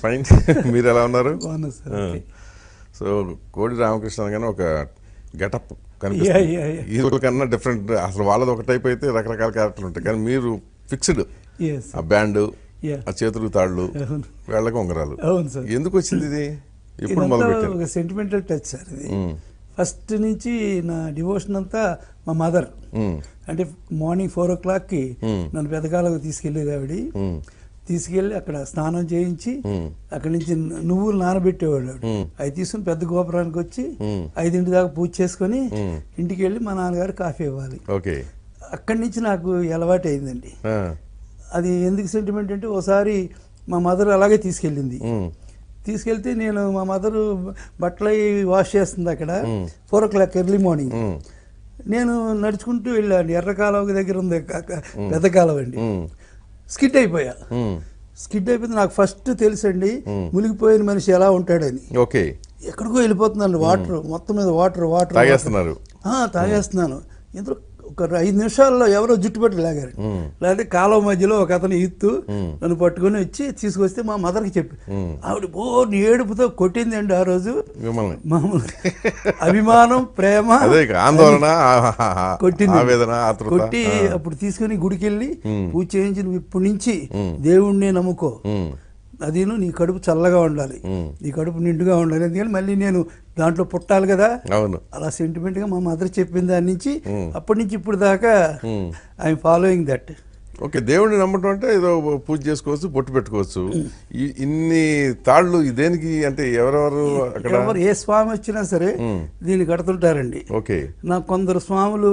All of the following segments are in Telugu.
ఫైన్. మీరు ఎలా ఉన్నారు? బాగున్నా సార్. సో కోడి రామకృష్ణ గానే ఒక గెటప్ కనిపిస్తుంది. హీరోల కన్నా డిఫరెంట్. అసలు వాళ్ళది ఒక టైప్ అయితే రకరకాల క్యారెక్టర్లు ఉంటాయి, కానీ మీరు ఫిక్స్డ్. ఆ బ్యాండ్, ఆ చేతులు తాళ్ళు, వేళ్ళకి ఉంగరాలు. అవును సార్. ఎందుకు వచ్చింది ఇది? ఎప్పుడు మొదలుపెట్టారు? ఒక సెంటిమెంటల్ టచ్ సార్ ఇది. ఫస్ట్ నుంచి నా డివోషన్ అంతా మా మదర్. అంటే మార్నింగ్ 4 o'clock నన్ను పెద్దకాలకు తీసుకెళ్లేది ఆవిడ. తీసుకెళ్ళి అక్కడ స్నానం చేయించి అక్కడి నుంచి నువ్వులు నానబెట్టేవాళ్ళు. అవి తీసుకుని పెద్ద గోపురానికి వచ్చి 5 దాకా పూజ చేసుకుని ఇంటికి వెళ్ళి మా నాన్నగారు కాఫీ ఇవ్వాలి. అక్కడి నుంచి నాకు అలవాటు అయిందండి. అది ఎందుకు సెంటిమెంట్ అంటే, ఒకసారి మా మదర్ అలాగే తీసుకెళ్తే నేను మా మదరు బట్టలు వాష్ చేస్తుంది అక్కడ 4 o'clock ఎర్లీ మార్నింగ్. నేను నడుచుకుంటూ వెళ్ళాను. ఎర్ర కాలువ దగ్గర ఉంది పెద్ద కాలువ అండి. స్కిడ్ అయిపోయింది. నాకు ఫస్ట్ తెలుసండి మునిగిపోయిన మనిషి ఎలా ఉంటాడని. ఎక్కడికో వెళ్ళిపోతున్నాను. వాటర్ మొత్తం మీద వాటర్ తాగేస్తున్నాను. ఇందులో ఒక 5 నిమిషాల్లో ఎవరో జుట్టుపట్టి లాగారు. లేకపోతే కాలువ మధ్యలో ఒక అతను ఈత్తు నన్ను పట్టుకుని వచ్చి తీసుకొస్తే మా మదర్కి చెప్పి, ఆవిడ బోర్ని ఏడుపుతో కొట్టింది అండి ఆ రోజు. మామూలు అభిమానం, ప్రేమ, ఆందోళన కొట్టి అప్పుడు తీసుకుని గుడికి వెళ్ళి పూజ చేయించి, నువ్వు ఇప్పటి నుంచి దేవుణ్ణి నమ్ముకో, అదేను నీ కడుపు చల్లగా ఉండాలి, నీ కడుపు నిండుగా ఉండాలి, ఎందుకంటే మళ్ళీ నేను దాంట్లో పుట్టాలి కదా. అలా సెంటిమెంట్ గా మా మదర్ చెప్పిన దాని నుంచి అప్పటి నుంచి ఇప్పుడు దాకా ఐఎమ్ ఫాలోయింగ్ దట్. ఓకే, దేవుడిని నమ్మటం అంటే ఏదో పూజ చేసుకోవచ్చు, బొట్టు పెట్టుకోవచ్చు. ఇన్ని తాళ్ళు దేనికి అంటే ఎవరెవరు ఎవరు ఏ స్వామి వచ్చినా సరే దీన్ని కడుతుంటారండి. నాకు కొందరు స్వాములు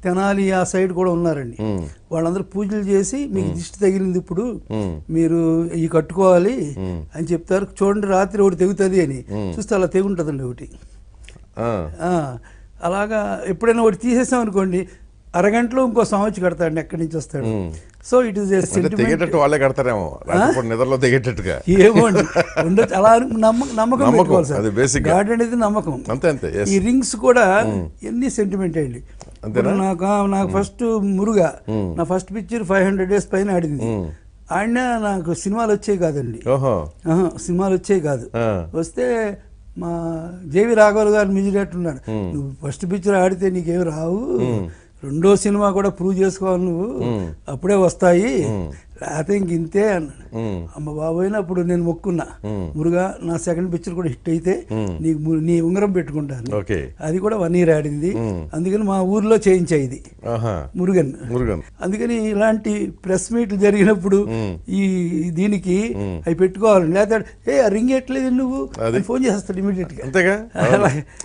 తెనాలి ఆ సైడ్ కూడా ఉన్నారండి. వాళ్ళందరూ పూజలు చేసి, మీకు దిష్టి తగిలింది, ఇప్పుడు మీరు ఈ కట్టుకోవాలి అని చెప్తారు. చూడండి రాత్రి ఒకటి తెగుతుంది అని చూస్తే అలా తెగుంటుందండి ఒకటి. అలాగా ఎప్పుడైనా ఒకటి తీసేసాం అనుకోండి, అరగంటలో ఇంకో సంవత్సరం కడతాడు, ఎక్కడి నుంచి వస్తాడు. సో ఇట్ ఈస్ తెగేటట్టు వాళ్ళే కడతారేమో, నిద్రలో తెగేటట్టుగా ఏమో ఉండొచ్చు. అలా నమ్మకం పెట్టుకోవాలి సార్. గాడ్ అనేది నమ్మకం. ఈ రింగ్స్ కూడా ఎన్ని సెంటిమెంట్ అయ్యింది. నాకు ఫస్ట్ మురుగా నా ఫస్ట్ పిక్చర్ 500 days పైన ఆడింది. ఆడినా నాకు సినిమాలు వచ్చేవి కాదండి. సినిమాలు వచ్చేవి కాదు. వస్తే మా జేవి రాఘవల్ గారు మ్యూజిక్ డైరెక్టర్ ఉన్నాడు. నువ్వు ఫస్ట్ పిక్చర్ ఆడితే నీకేమి రావు, రెండో సినిమా కూడా ప్రూవ్ చేసుకోవాలి నువ్వు, అప్పుడే వస్తాయి, లేకపోతే ఇంక ఇంతే అన్నాడు. అమ్మ బాబోయినా అప్పుడు నేను మొక్కున్నా, మురుగా నా సెకండ్ పిక్చర్ కూడా హిట్ అయితే నీ ఉంగరం పెట్టుకుంటాను. అది కూడా 1 year ఆడింది. అందుకని మా ఊర్లో చేయించాయి ఇది మురుగన్. అందుకని ఇలాంటి ప్రెస్ మీట్లు జరిగినప్పుడు ఈ దీనికి అవి పెట్టుకోవాలి. లేకపోతే ఆ రింగ్ ఎట్లేదు నువ్వు ఫోన్ చేస్తాడు ఇమీడియట్ గా.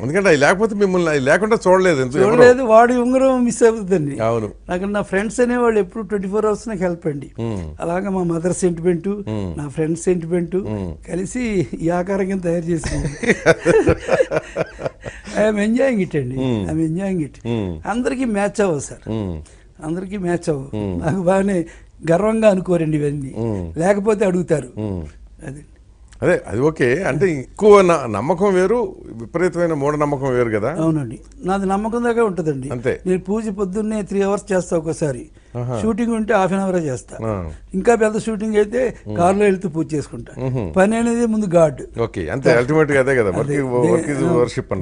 ఎందుకంటే లేకపోతే మిమ్మల్ని లేకుండా చూడలేదు, వాడి ఉంగరం మిస్ అవుతుందండి. నాకు నా ఫ్రెండ్స్ అనేవాళ్ళు ఎప్పుడు 24 hours నాకు హెల్ప్ అండి. అలాగా మా మదర్ సెంటిమెంట్, నా ఫ్రెండ్స్ సెంటిమెంట్ కలిసి ఈ ఆకారంగా తయారు చేసింది. ఐఎమ్ ఎంజాయింగ్ ఇట్ అండి. I'm enjoying it. అందరికీ మ్యాచ్ అవ్వదు సార్, అందరికీ మ్యాచ్ అవ్వదు. నాకు బాగానే గర్వంగా అనుకోరండి ఇవన్నీ, లేకపోతే అడుగుతారు. అదే అది ఓకే. అంటే ఎక్కువ నమ్మకం వేరు, విపరీతమైన మూఢనమ్మకం వేరు కదా. అవునండి, నాది నమ్మకం దాకా ఉంటుందండి. అంతే. నేను పూజ పొద్దున్నే 3 hours చేస్తా, ఒకసారి షూటింగ్ ఉంటే 1/2 hour చేస్తా. ఇంకా పెద్ద షూటింగ్ అయితే కారులో వెళ్తూ పూజ చేసుకుంటా. పని అనేది ముందు గాడ్.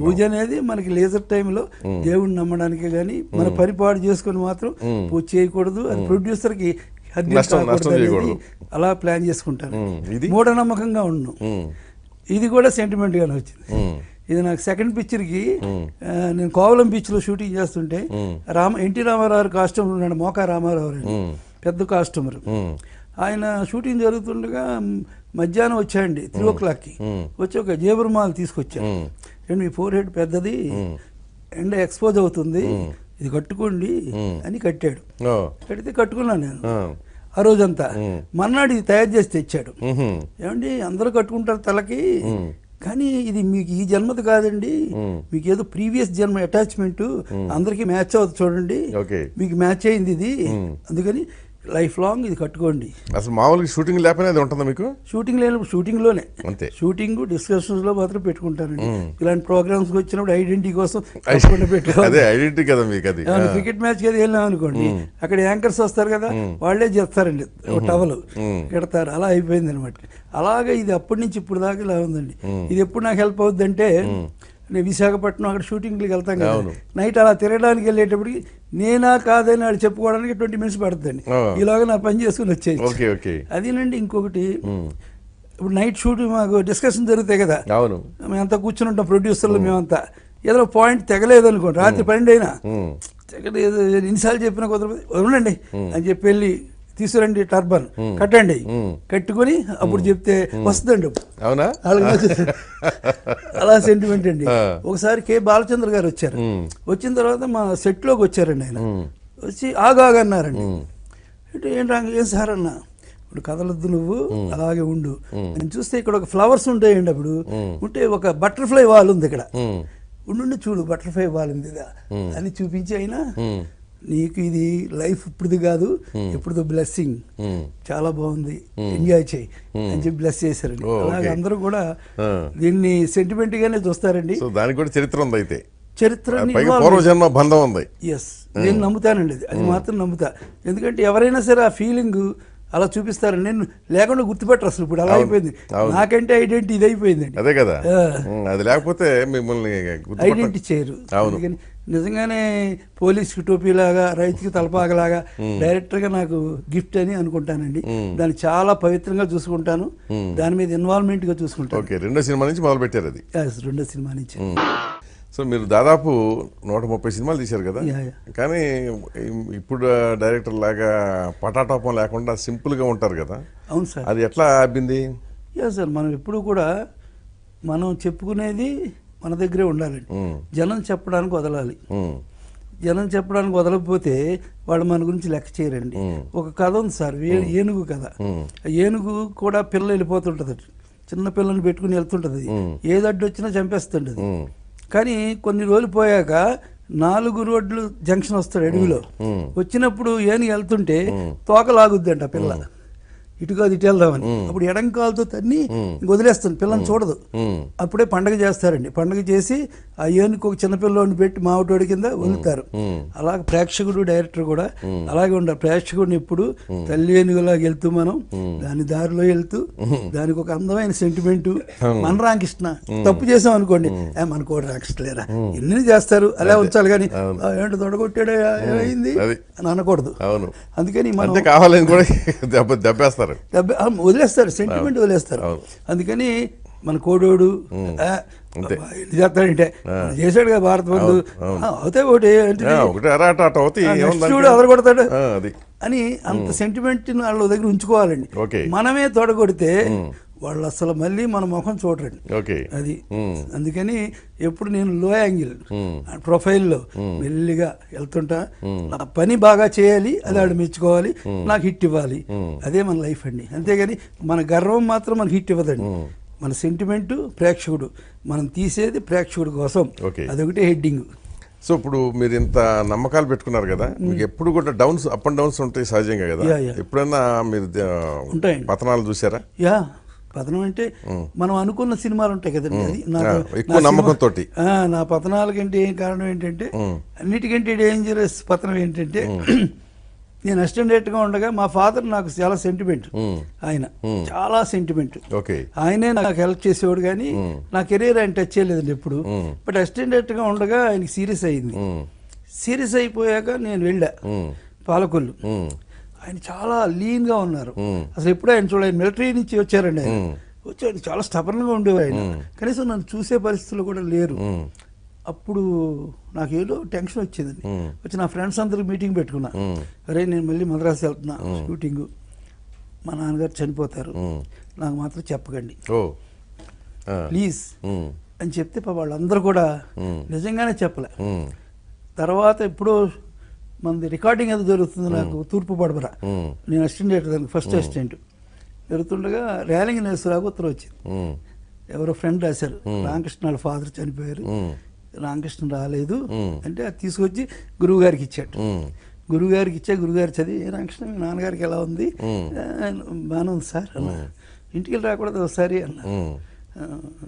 పూజ అనేది మనకి లేజర్ టైంలో దేవుడిని నమ్మడానికే గానీ మన పరిపాటు చేసుకుని మాత్రం పూజ చేయకూడదు. అది ప్రొడ్యూసర్ కి అలా ప్లాన్ చేసుకుంటాను. మూఢనమ్మకంగా ఉన్నాను. ఇది కూడా సెంటిమెంట్ గానే వచ్చింది. ఇది నాకు సెకండ్ పిక్చర్కి నేను కోవలం బీచ్లో షూటింగ్ చేస్తుంటే ఎన్టీ రామారావు కాస్ట్యూమర్ ఉన్నాడు, మోకా రామారావు అని పెద్ద కాస్ట్యూమర్. ఆయన షూటింగ్ జరుగుతుండగా మధ్యాహ్నం వచ్చాయండి 3 o'clock వచ్చి ఒక జేబురుమాలు తీసుకొచ్చాను. మీ ఫోర్ హెడ్ పెద్దది, ఎండ ఎక్స్పోజ్ అవుతుంది, ఇది కట్టుకోండి అని కట్టాడు. కడితే కట్టుకున్నాను నేను ఆ రోజంతా. మర్నాడు ఇది తయారు చేసి తెచ్చాడు. ఏమండి అందరూ కట్టుకుంటారు తలకి, కానీ ఇది మీకు ఈ జన్మది కాదండి, మీకు ఏదో ప్రీవియస్ జన్మ అటాచ్మెంట్, అందరికి మ్యాచ్ అవుతుంది చూడండి, మీకు మ్యాచ్ అయింది ఇది, అందుకని లైఫ్ లాంగ్ ఇది కట్టుకోండి. అసలు మామూలుగా షూటింగ్ లేకపోయినా అది ఉంటుందా మీకు? షూటింగ్ లేనప్పుడు షూటింగ్లోనే అంతే, షూటింగ్ డిస్కషన్స్లో మాత్రం పెట్టుకుంటానండి. ఇలాంటి ప్రోగ్రామ్స్కి వచ్చినప్పుడు ఐడెంటిటీ కోసం అదే ఐడెంటిటీ కదా మీకు. అది క్రికెట్ మ్యాచ్ కదా వెళ్ళాం అనుకోండి, అక్కడ యాంకర్స్ వస్తారు కదా, వాళ్ళే చేస్తారండి, టవలు పెడతారు. అలా అయిపోయింది అనమాట. అలాగే ఇది అప్పటి నుంచి ఇప్పుడు దాకా ఇలా ఉందండి. ఇది ఎప్పుడు నాకు హెల్ప్ అవుద్ది అంటే, నేను విశాఖపట్నం అక్కడ షూటింగ్కి వెళ్తాం కదా, నైట్ అలా తిరగడానికి వెళ్ళేటప్పటికి నేనా కాదని వాళ్ళు చెప్పుకోవడానికి 20 minutes పడుతుందండి. ఈలోగా నా పని చేసుకుని వచ్చేది. అదేనండి. ఇంకొకటి, ఇప్పుడు నైట్ షూట్ మాకు డిస్కషన్ జరుగుతాయి కదా, మేమంతా కూర్చుని ఉంటాం ప్రొడ్యూసర్లు, మేమంతా ఏదో పాయింట్ తెగలేదు అనుకోండి, రాత్రి 12 అయినా తెగలేదు, ఎన్నిసార్లు చెప్పినా కుదరదు, ఉండండి అని చెప్పి వెళ్ళి తీసుకురండి టర్బన్ కట్టండి, కట్టుకొని అప్పుడు చెప్తే వస్తుందండి. అవునా? అలా సెంటిమెంట్ అండి. ఒకసారి కె బాలచంద్ర గారు వచ్చారు. వచ్చిన తర్వాత మా సెట్లోకి వచ్చారండి. ఆయన వచ్చి ఆగాగన్నారండి. అంటే ఏం సార్ అన్న, ఇప్పుడు కదలొద్దు నువ్వు, అలాగే ఉండు. నేను చూస్తే ఇక్కడ ఒక ఫ్లవర్స్ ఉంటాయండి, అప్పుడు ఉంటే ఒక బటర్ఫ్లై వాల్ ఉంది ఇక్కడ, ఉండు చూడు బటర్ఫ్లై వాల్ ఉంది అని చూపించి, అయినా నీకు ఇది లైఫ్ ఇప్పుడుది కాదు, ఇప్పుడు బ్లెస్సింగ్, చాలా బాగుంది, ఎంజాయ్ చేయి అని చెప్పి బ్లెస్ చేశారండి. అలాగే అందరూ కూడా దీన్ని సెంటిమెంట్ గానే చూస్తారండి. దానికి కూడా చరిత్ర ఉంది. అయితే చరిత్ర పూర్వజన్మ బంధం ఉంది. ఎస్, నేను నమ్ముతానండి, అది మాత్రం నమ్ముతా. ఎందుకంటే ఎవరైనా సరే ఆ ఫీలింగ్ అలా చూపిస్తారు, నేను లేకుండా గుర్తుపెట్టరు అసలు. ఇప్పుడు అలా అయిపోయింది, నాకంటే ఐడెంటిటీ ఇది అయిపోయిందండి. అదే కదా, అది లేకపోతే మిమ్మల్ని ఐడెంటిటీ చేయరు. అందుకని నిజంగానే పోలీస్కి టోపీలాగా, రైతుకి తలపాగలాగా డైరెక్టర్గా నాకు గిఫ్ట్ అని అనుకుంటానండి. దాన్ని చాలా పవిత్రంగా చూసుకుంటాను, దాని మీద ఇన్వాల్వ్మెంట్గా చూసుకుంటాను. రెండో సినిమా నుంచి మొదలు పెట్టారు అది? రెండో సినిమా నుంచి. సో మీరు దాదాపు 130 సినిమాలు తీశారు కదా, కానీ ఇప్పుడు డైరెక్టర్ లాగా పటాటోపం లేకుండా సింపుల్గా ఉంటారు కదా. అవును సార్. అది ఎట్లా అబ్బింది? సార్, మనం ఎప్పుడు కూడా మనం చెప్పుకునేది మన దగ్గరే ఉండాలండి. జనం చెప్పడానికి వదలాలి. జనం చెప్పడానికి వదలకపోతే వాళ్ళు మన గురించి లెక్క చేయరండి. ఒక కథ ఉంది సార్, ఏనుగు కథ. ఏనుగు కూడా పిల్ల వెళ్ళిపోతుంటుంది, చిన్న పిల్లని పెట్టుకుని వెళ్తుంటుంది, ఏది అడ్డు వచ్చినా చంపేస్తుంటుంది. కానీ కొన్ని రోజులు పోయాక 4 రోడ్లు జంక్షన్ వస్తాడు అడవిలో, వచ్చినప్పుడు ఏనుగు వెళ్తుంటే తోక లాగుద్దంట ఆ పిల్ల, ఇటు కాదు ఇటు వెళ్దామని. అప్పుడు ఎడంకాలతో తన్ని వదిలేస్తుంది, పిల్లని చూడదు. అప్పుడే పండగ చేస్తారండి. పండగ చేసి ఆ ఏనుగు ఒక చిన్నపిల్లని పెట్టి మావిటోడి కింద వదులుతారు. అలాగే ప్రేక్షకుడు, డైరెక్టర్ కూడా అలాగే ఉండాలి. ప్రేక్షకుడిని ఇప్పుడు తల్లి ఏనుగులాగా వెళ్తూ మనం దాని దారిలో వెళ్తూ దానికి ఒక అందమైన సెంటిమెంటు. మన రామకృష్ణ తప్పు చేసాం అనుకోండి, మనకోటి రామకృష్ణ లేరా, ఎన్ని చేస్తారు, అలా ఉంచాలి. కానీ ఏంటో తొడగొట్టాడు ఏమైంది అని అనకూడదు. అందుకని మనం కావాలని కూడా దెబ్బేస్తారు, వదిలేస్తారు, సెంటిమెంట్ వదిలేస్తారు. అందుకని మన కోడోడు చేస్తాడంటే చేశాడు కదా భారత బంధు, అవుతాయి ఒకటి అదరగొడతాడు అని అంత సెంటిమెంట్ వాళ్ళ దగ్గర ఉంచుకోవాలండి. మనమే తొడగొడితే వాళ్ళు అసలు మళ్ళీ మన ముఖం చూడరండి. అది అందుకని ఎప్పుడు నేను లో యాంగిల్ ప్రొఫైల్లో మెల్లిగా వెళ్తుంటా. నా పని బాగా చేయాలి, అది ఆడు మెచ్చుకోవాలి, నాకు హిట్ ఇవ్వాలి, అదే మన లైఫ్ అండి. అంతేగాని మన గర్వం మాత్రం మనకి హిట్ ఇవ్వదండి. మన సెంటిమెంటు ప్రేక్షకుడు, మనం తీసేది ప్రేక్షకుడు కోసం, అదొకటే హెడ్డింగ్. సో ఇప్పుడు మీరు ఇంత నమ్మకాలు పెట్టుకున్నారు కదా, మీకు ఎప్పుడు కూడా డౌన్స్, అప్ అండ్ డౌన్స్ ఉంటాయి సహజంగా కదా. ఎప్పుడైనా మీరు పతనాలు చూసారా? పతనం అంటే మనం అనుకున్న సినిమాలు ఉంటాయి కదండి, అది ఎక్కువ నమ్మకంతో. నా పతనాలకంటే ఏం కారణం ఏంటంటే, అన్నిటికంటే డేంజరస్ పతనం ఏంటంటే, నేను అసిస్టెంట్ డైరెక్టర్గా ఉండగా మా ఫాదర్ నాకు చాలా సెంటిమెంట్. ఆయన చాలా సెంటిమెంట్. ఆయనే నాకు హెల్ప్ చేసేవాడు, కానీ నా కెరీర్ ఆయన టచ్ చేయలేదండి ఎప్పుడు. బట్ అసిస్టెంట్ డైరెక్టర్గా ఉండగా ఆయనకి సీరియస్ అయింది. సీరియస్ అయిపోయాక నేను వెళ్ళా పాలకొల్లు. ఆయన చాలా లీన్గా ఉన్నారు. అసలు ఎప్పుడు ఆయన చూడ, ఆయన మిలిటరీ నుంచి వచ్చారండి. ఆయన వచ్చి ఆయన చాలా స్టబర్న్గా ఉండేవారు. ఆయన కనీసం నన్ను చూసే పరిస్థితులు కూడా లేరు. అప్పుడు నాకు ఏదో టెన్షన్ వచ్చిందండి. వచ్చి నా ఫ్రెండ్స్ అందరికి మీటింగ్ పెట్టుకున్నా, అరే నేను మళ్ళీ మద్రాసు వెళ్తున్నా షూటింగు, మా నాన్నగారు చనిపోతారు, నాకు మాత్రం చెప్పకండి ప్లీజ్ అని చెప్తే వాళ్ళందరూ కూడా నిజంగానే చెప్పలే. తర్వాత ఎప్పుడో మనది రికార్డింగ్ అది జరుగుతుంది నాకు తూర్పు పడమర, నేను అసిస్టెంట్ డైరెక్టర్ దానికి ఫస్ట్ అసిస్టెంట్ జరుగుతుండగా రేలింగ్ నరసరావు ఉత్తరం వచ్చింది. ఎవరో ఫ్రెండ్ రాశారు, రామకృష్ణ వాళ్ళ ఫాదర్ చనిపోయారు, రామకృష్ణ రాలేదు అంటే అది తీసుకొచ్చి గురువు గారికి ఇచ్చాడు. గురువుగారికి ఇచ్చా. గురువుగారు చదివి, రామకృష్ణ మీ నాన్నగారికి ఎలా ఉంది? బాగానే ఉంది సార్ అన్న. ఇంటికి వెళ్ళి రాకూడదు ఒకసారి అన్న.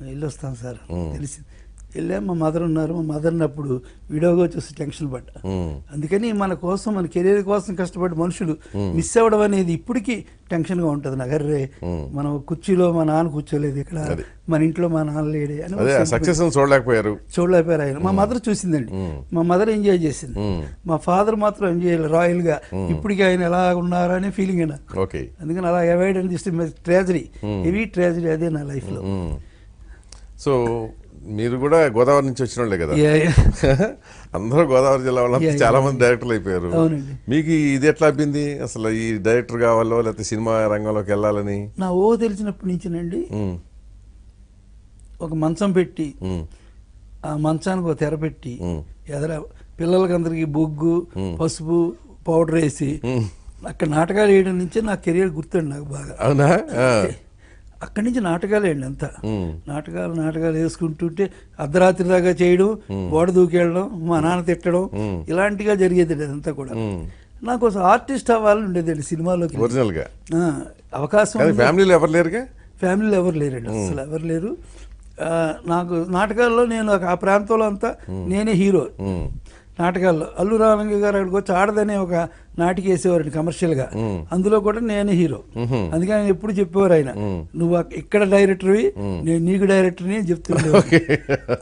వెళ్ళి వస్తాను సార్ తెలిసింది. వెళ్ళాం. మా మదర్ ఉన్నారు. మా మదర్ని అప్పుడు వీడియోగా చూసి టెన్షన్ పడ్డా. అందుకని మన కోసం, మన కెరీర్ కోసం కష్టపడి మనుషులు మిస్ అవ్వడం అనేది ఇప్పటికీ టెన్షన్గా ఉంటుంది. నగర్రే మనం కుర్చీలో మా నాన్న కూర్చోలేదు, ఇక్కడ మన ఇంట్లో మా నాన్న లేడే అని సక్సెస్ చూడలేకపోయారు ఆయన. మా మదర్ చూసిందండి. మా మదర్ ఎంజాయ్ చేసింది. మా ఫాదర్ మాత్రం ఎంజాయ్ చేయాలి రాయల్గా. ఇప్పటికీ ఆయన ఎలా ఉన్నారనే ఫీలింగ్ అయినా. అందుకని అలా అవాయిడ్ అని చూస్తే ట్రాజడీ, హెవీ ట్రాజడీ అదే నా లైఫ్లో. సో మీరు కూడా గోదావరి నుంచి వచ్చిన వాళ్ళే కదా? అందరూ గోదావరి జిల్లా వాళ్ళంతా చాలా మంది డైరెక్టర్లు అయిపోయారు. మీకు ఇది ఎట్లా అబ్బింది అసలు, ఈ డైరెక్టర్ కావాలో లేకపోతే సినిమా రంగంలోకి వెళ్ళాలని? నా తెలిసినప్పటి నుంచినండి, ఒక మంచం పెట్టి ఆ మంచానికి ఒక తెర పెట్టి ఎదర పిల్లలకి అందరికి బొగ్గు, పసుపు, పౌడర్ వేసి అక్కడ నాటకాలు వేయడం నుంచే నా కెరీర్ గుర్తండి నాకు బాగా. అవునా? అక్కడి నుంచి నాటకాలే అండి అంతా. నాటకాలు వేసుకుంటుంటే అర్ధరాత్రి దాకా చేయడం, గోడ దూకెళ్ళడం, మా నాన్న తిట్టడం, ఇలాంటిగా జరిగేది అదంతా కూడా. నాకు అసలు ఆర్టిస్ట్ అవ్వాలని ఉండేదండి సినిమాలోకి. అవకాశం. ఫ్యామిలీలో ఎవరు లేరుగా? ఫ్యామిలీలో ఎవరు లేరండి, అసలు ఎవరు లేరు. నాకు నాటకాల్లో నేను ఆ ప్రాంతంలో అంతా నేనే హీరో. నాటకాల్లో అల్లు రామలింగ గారు అక్కడికి వచ్చి ఆడదనే ఒక నాటిక వేసేవారండి కమర్షియల్గా, అందులో కూడా నేనే హీరో. అందుకని ఆయన ఎప్పుడు చెప్పేవారు, ఆయన నువ్వు ఇక్కడ డైరెక్టర్వి, నేను నీకు డైరెక్టర్ని అని చెప్తుండేవారు.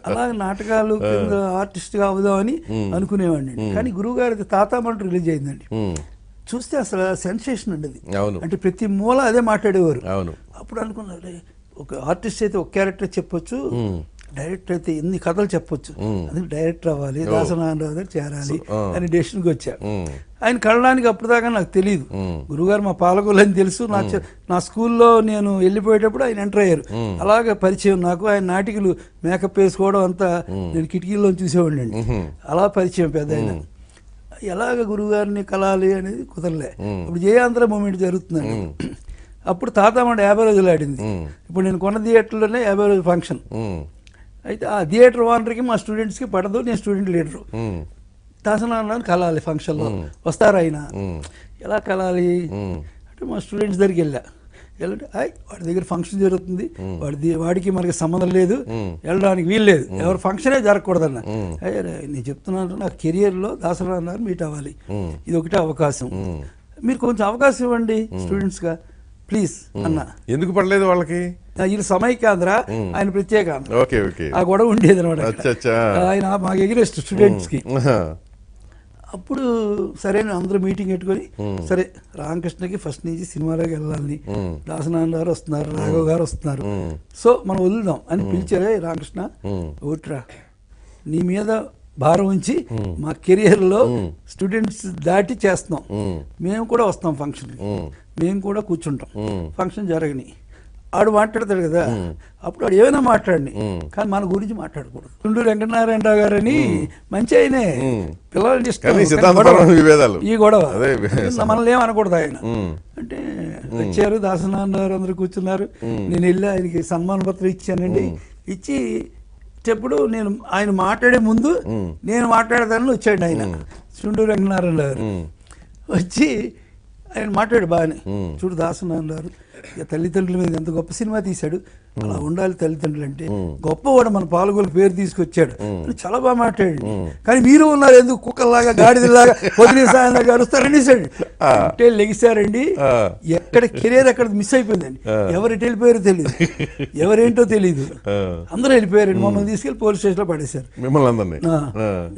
అలాగే నాటకాలు కింద ఆర్టిస్ట్గా అవుదామని అనుకునేవాడిని. కానీ గురువు గారి తాతామంటూ రిలీజ్ అయిందండి. చూస్తే అసలు సెన్సేషన్ అండి అది. అంటే ప్రతి మూల అదే మాట్లాడేవారు. అప్పుడు అనుకున్నారు, ఒక ఆర్టిస్ట్ అయితే ఒక క్యారెక్టర్ చెప్పొచ్చు, డైరెక్టర్ అయితే ఎన్ని కథలు చెప్పొచ్చు, అందుకే డైరెక్టర్ అవ్వాలి, దాసనారాయణరావు గారు చేరాలి అని డెసిషన్కి వచ్చా. ఆయన కలడానికి అప్పుడు దాకా నాకు తెలియదు. గురువుగారు మా పాలకులు అని తెలుసు. నా స్కూల్లో నేను వెళ్ళిపోయేటప్పుడు ఆయన ఎంటర్ అయ్యారు. అలాగే పరిచయం నాకు. ఆయన నాటికలు మేకప్ వేసుకోవడం అంతా నేను కిటికీల్లో చూసేవాడిని అండి. అలా పరిచయం పెద్ద ఆయన. ఎలాగ గురువుగారిని కలాలి అనేది కుదరలే. ఇప్పుడు జయాంధ్ర మూమెంట్ జరుగుతుందండి. అప్పుడు తాతామండ 50 రోజులు ఆడింది. ఇప్పుడు నేను కొన్న థియేటర్లోనే 50 రోజుల ఫంక్షన్ అయితే ఆ థియేటర్ ఓనర్కి మా స్టూడెంట్స్కి పడదు. నేను స్టూడెంట్ లీడరు. దాసనారాయణ కలాలి ఫంక్షన్లో వస్తారు ఆయన. ఎలా కలాలి అంటే మా స్టూడెంట్స్ దగ్గరికి వెళ్ళంటే వాడి దగ్గర ఫంక్షన్ జరుగుతుంది, వాడికి మనకి సంబంధం లేదు, వెళ్ళడానికి వీలు లేదు, ఎవరు ఫంక్షనే జరగకూడదన్న. అయ్యా నేను చెప్తున్నాను, నాకు కెరియర్లో దాసనారాయణ మీట్ అవ్వాలి, ఇది ఒకటే అవకాశం, మీరు కొంచెం అవకాశం ఇవ్వండి స్టూడెంట్స్గా ప్లీజ్ అన్న. ఎందుకు పడలేదు వాళ్ళకి? ఇది సమైక్యాంధ్ర, ఆయన ప్రత్యేక ఆ గొడవ ఉండేది అనమాట. ఆయన మాకు ఎగిరెస్ట్ స్టూడెంట్స్కి. అప్పుడు సరే అందరూ మీటింగ్ పెట్టుకొని, సరే రామకృష్ణకి ఫస్ట్ నుంచి సినిమాలోకి వెళ్ళాలని, దాసనారాయణ గారు వస్తున్నారు, రాఘవ్ గారు వస్తున్నారు, సో మనం వదులుదాం అని పిలిచారే. రామకృష్ణ ఓట్రా, నీ మీద భారం ఉంచి మా కెరియర్లో స్టూడెంట్స్ దాటి చేస్తున్నాం, మేము కూడా వస్తాం ఫంక్షన్, మేము కూడా కూర్చుంటాం, ఫంక్షన్ జరగని. ఆడు మాట్లాడతాడు కదా, అప్పుడు ఆడు ఏమైనా మాట్లాడిని, కానీ మన గురించి మాట్లాడకూడదు. చుండూరు వెంకటనారాయణరావు గారని మంచి ఆయనే, పిల్లలు ఈ గొడవ మనల్ని ఏమనకూడదు. ఆయన అంటే వచ్చారు, దాసనారాయణ గారు అందరూ కూర్చున్నారు. నేను వెళ్ళి ఆయనకి సన్మాన పత్రం ఇచ్చానండి. ఇచ్చి చెప్పుడు నేను ఆయన మాట్లాడే ముందు నేను మాట్లాడదాన్ని వచ్చాడు ఆయన, చుండూరు వెంకటనారాయణ గారు వచ్చి ఆయన మాట్లాడు బాగానే. చూడు దాసనారాయణ గారు తల్లిదండ్రుల మీద ఎంత గొప్ప సినిమా తీశాడు, అలా ఉండాలి తల్లిదండ్రులు అంటే, గొప్పవాడు మన పాలకుల పేరు తీసుకొచ్చాడు అని చాలా బాగా మాట్లాడండి. కానీ మీరు ఉన్నారు ఎందుకు కుక్కల్లాగా గాడిదలాగా వదిలేసాయన అరుస్తారనేసాడు. అంటే లెగిసారండి. ఎక్కడ కెరీర్ ఎక్కడ మిస్ అయిపోయిందండి. ఎవరు ఎటు వెళ్ళిపోయారో తెలియదు, ఎవరేంటో తెలియదు, అందరూ వెళ్ళిపోయారండి. మమ్మల్ని తీసుకెళ్లి పోలీస్ స్టేషన్ లో పడేశారు.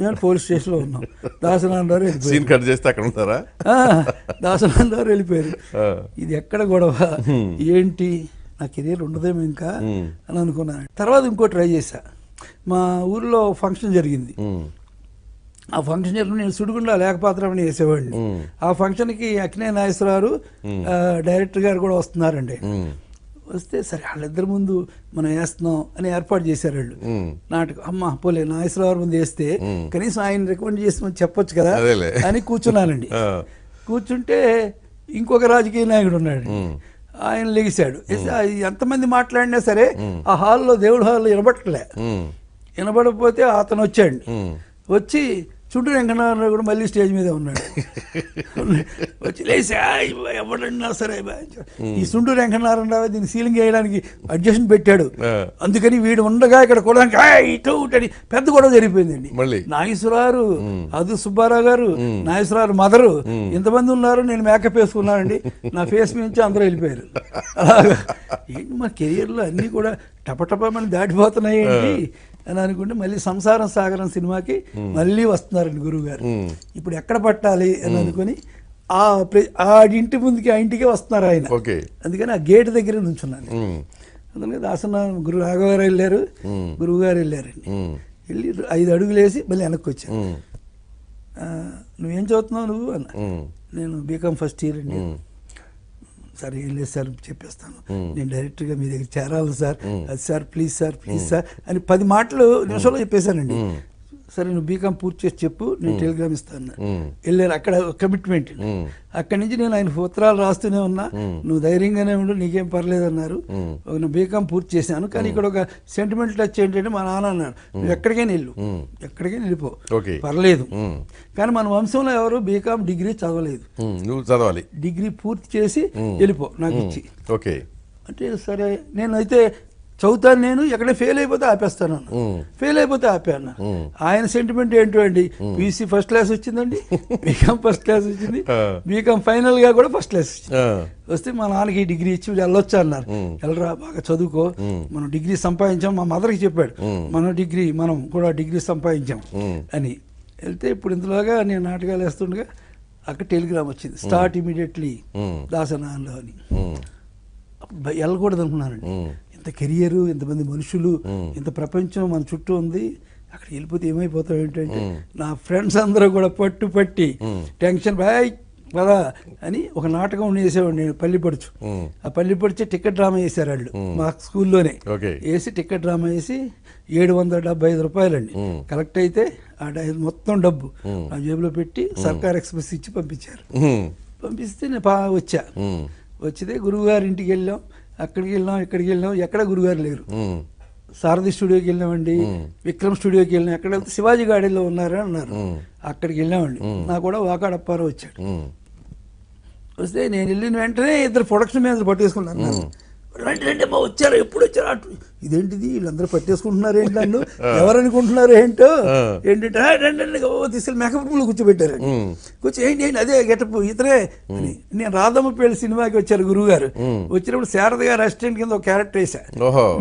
మేము పోలీస్ స్టేషన్ లో ఉన్నాం. దాసనారాయణ గారు దాసనారాయణ గారు వెళ్ళిపోయారు. ఇది ఎక్కడ గొడవ ఏంటి, నా కెరీర్ ఉండదేమో ఇంకా అని అనుకున్నాను. తర్వాత ఇంకో ట్రై చేశా. మా ఊర్లో ఫంక్షన్ జరిగింది. ఆ ఫంక్షన్ జరిగిన నేను సుడిగుండా లేఖపాత్రమని వేసేవాడిని. ఆ ఫంక్షన్కి అక్కినే నాగేశ్వరరావు డైరెక్టర్ గారు కూడా వస్తున్నారండి. వస్తే సరే వాళ్ళిద్దరి ముందు మనం వేస్తున్నాం అని ఏర్పాటు చేశారు వాళ్ళు నాటకం. అమ్మ పోలే నాగేశ్వరరావు ముందు వేస్తే కనీసం ఆయన రికమెండ్ చేసి చెప్పొచ్చు కదా అని కూర్చున్నానండి. కూర్చుంటే ఇంకొక రాజకీయ నాయకుడు ఉన్నాడు, ఆయన లెగిశాడు. ఎంతమంది మాట్లాడినా సరే ఆ హాల్లో, దేవుడి హాల్లో వినబడట్లే. వినబడకపోతే అతను వచ్చాడు. వచ్చి చుట్టూ వెంకటనారాయణ కూడా మళ్ళీ స్టేజ్ మీద ఉన్నాడు. వచ్చి లేచి ఎవడన్నా సరే ఈ సుంటూరు వెంకటనారాయణరావు దీన్ని సీలింగ్ వేయడానికి అడ్జస్ట్మెంట్ పెట్టాడు, అందుకని వీడు ఉండగా ఇక్కడ కూడా ఇటు అని పెద్ద గొడవ జరిగిపోయిందండి. నాగేశ్వరరావు, అదు సుబ్బారావు గారు, నాగేశ్వరరావు మదరు, ఇంతమంది ఉన్నారు, నేను మేకప్ వేసుకున్నానండి, నా ఫేస్ నుంచి అందరూ వెళ్ళిపోయారు. అలాగా ఏంటి మా కెరియర్లో అన్నీ కూడా టపటపమని దాటిపోతున్నాయండి అని అనుకుంటే మళ్ళీ సంసారం సాగరం సినిమాకి మళ్ళీ వస్తున్నారండి గురువు గారు. ఇప్పుడు ఎక్కడ పట్టాలి అని అనుకుని ఆ ఇంటి ముందుకి ఆ ఇంటికే వస్తున్నారు ఆయన. అందుకని ఆ గేట్ దగ్గర నుంచున్నాను. అందుకని దాసన గురు రాఘవ గారు వెళ్ళారు, గురువు గారు వెళ్ళారండి. వెళ్ళి 5 అడుగులు వేసి మళ్ళీ వెనక్కి వచ్చాను. నువ్వేం చదువుతున్నావు నువ్వు అన్న. నేను బీకామ్ ఫస్ట్ ఇయర్ అండి. సార్ ఏం లేదు సార్ చెప్పేస్తాను, నేను డైరెక్ట్గా మీ దగ్గర చేరాలి సార్, అది సార్ ప్లీజ్ సార్ అని 10 మాటలు నిమిషంలో చెప్పేశానండి. సరే నువ్వు బీకామ్ పూర్తి చేసి చెప్పు, నేను టెలిగ్రామ్ ఇస్తాను. వెళ్ళారు, అక్కడ కమిట్మెంట్. అక్కడి నుంచి నేను ఆయన ఉత్తరాలు రాస్తూనే ఉన్నా, నువ్వు ధైర్యంగానే ఉండు, నీకేం పర్లేదు అన్నారు. నేను బీకామ్ పూర్తి చేశాను. కానీ ఇక్కడ ఒక సెంటిమెంట్ టచ్ ఏంటంటే మా నాన్న అన్నాడు, నువ్వు ఎక్కడికైనా వెళ్ళు, ఎక్కడికైనా వెళ్ళిపో, పర్లేదు, కానీ మన వంశంలో ఎవరు బీకామ్ డిగ్రీ చదవలేదు, నువ్వు చదవాలి, డిగ్రీ పూర్తి చేసి వెళ్ళిపో నాకు ఇచ్చి. అంటే సరే నేనైతే చదువుతాను, నేను ఎక్కడ ఫెయిల్ అయిపోతే ఆపేస్తాను, ఫెయిల్ అయిపోతే ఆపాను. ఆయన సెంటిమెంట్ ఏంటో అండి, పీసీ ఫస్ట్ క్లాస్ వచ్చిందండి, బీకామ్ ఫస్ట్ క్లాస్ వచ్చింది, బీకామ్ ఫైనల్ గా కూడా ఫస్ట్ క్లాస్ వచ్చింది. వస్తే మా నాన్నకి డిగ్రీ ఇచ్చి వెళ్ళొచ్చా అన్నారు. వెళ్ళరా బాగా చదువుకో, మనం డిగ్రీ సంపాదించాం. మా మదర్కి చెప్పాడు, మనం కూడా డిగ్రీ సంపాదించాం అని. వెళ్తే ఇప్పుడు ఇంతలోగా నేను నాటకాలు వేస్తుండగా అక్కడ టెలిగ్రామ్ వచ్చింది, స్టార్ట్ ఇమీడియట్లీ దాసనాలో అని. వెళ్ళకూడదు అనుకున్నానండి. ఇంత కెరియరు, ఇంతమంది మనుషులు, ఇంత ప్రపంచం మన చుట్టూ ఉంది, అక్కడ వెళ్ళిపోతే ఏమైపోతాం ఏంటంటే నా ఫ్రెండ్స్ అందరూ కూడా పట్టి టెన్షన్ బాయ్ పదా అని ఒక నాటకం వేసేవాడు నేను, పల్లిపడుచు. ఆ పల్లిపడిచే టికెట్ డ్రామా వేసారు వాళ్ళు మా స్కూల్లోనే. వేసి టికెట్ డ్రామా వేసి 775 రూపాయలండి కలెక్ట్ అయితే ఆ మొత్తం డబ్బు నా జేబులో పెట్టి సర్కార్ ఎక్స్ప్రెస్ ఇచ్చి పంపించారు. పంపిస్తే నేను వచ్చా. వచ్చితే గురువుగారి ఇంటికి వెళ్ళాం, అక్కడికి వెళ్ళాం, ఇక్కడికి వెళ్ళాం, ఎక్కడ గురుగారు లేరు. సారథి స్టూడియోకి వెళ్ళామండి, విక్రమ్ స్టూడియోకి వెళ్ళాం. ఎక్కడ వెళ్తే శివాజీ గార్డెన్లో ఉన్నారని అన్నారు, అక్కడికి వెళ్ళామండి. నాకు కూడా వాకాడప్పారావు వచ్చాడు. వస్తే నేను వెళ్ళిన వెంటనే 2 ప్రొడక్షన్ మేనేజర్ పట్టేసుకున్నాను. రండి అమ్మా వచ్చారు, ఎప్పుడు వచ్చారు, అటు ఇదేంటిది వీళ్ళందరూ పట్టేసుకుంటున్నారు ఏంటి, నన్ను ఎవరనుకుంటున్నారు ఏంటో ఏంటంటే రండి తీసుకెళ్ళి మేకప్ రూమ్లో కూర్చోబెట్టారు. ఏంటి అదే గెటప్ ఇతరే అని. నేను రాధమ్మపల్లి సినిమాకి వచ్చారు గురువుగారు. వచ్చినప్పుడు శారద గారు అసిస్టెంట్ కింద ఒక క్యారెక్టర్ వేసా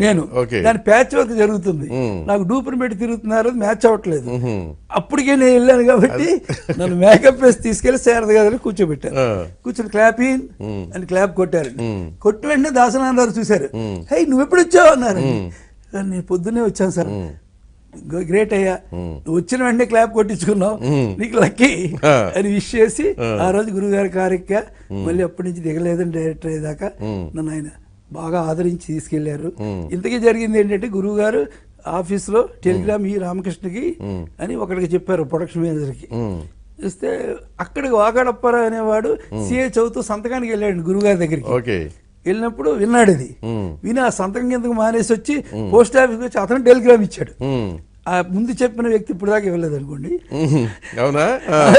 నేను. దాని ప్యాచ్ వర్క్ జరుగుతుంది, నాకు డూపుని పెట్టి తిరుగుతున్నారు, మ్యాచ్ అవ్వట్లేదు. అప్పటికే నేను వెళ్ళాను కాబట్టి నన్ను మేకప్ వేసి తీసుకెళ్లి శారద గారు కూర్చోబెట్టారు. కూర్చొని క్లాప్ ఇన్ అని క్లాప్ కొట్టారు. కొట్టి వెంటనే దాసనారాయణ చూశారు. హే నువ్వు ఎప్పుడు వచ్చావు అన్నారు. నేను పొద్దున్నే వచ్చాను సార్. గ్రేట్ అయ్యా, నువ్వు వచ్చిన వెంటనే క్లాప్ కొట్టించుకున్నావు, నీకు లక్కీ అని విష్ చేసి ఆ రోజు గురువు గారి కారెక్క మళ్ళీ అప్పటి నుంచి దిగలేదని డైరెక్టర్ అయ్యేదాకా నన్ను ఆయన బాగా ఆదరించి తీసుకెళ్లారు. ఇంతకీ జరిగింది ఏంటంటే గురువు గారు ఆఫీస్లో టెలిగ్రామ్ ఈ రామకృష్ణకి అని ఒకరికి చెప్పారు, ప్రొడక్షన్ మేనేజర్కి ఇస్తే అక్కడికి వాకాడప్పారావు అనేవాడు సిఏ చదువుతూ సంతకానికి వెళ్ళాడు గురువుగారి దగ్గరికి. వెళ్ళినప్పుడు విన్నాడు, అది విని ఆ సంతకం కిందకు మానేసి వచ్చి పోస్ట్ ఆఫీస్కి వచ్చి అతను టెలిగ్రామ్ ఇచ్చాడు. ఆ ముందు చెప్పిన వ్యక్తి ఇప్పుడు దాకా ఇవ్వలేదు అనుకోండి.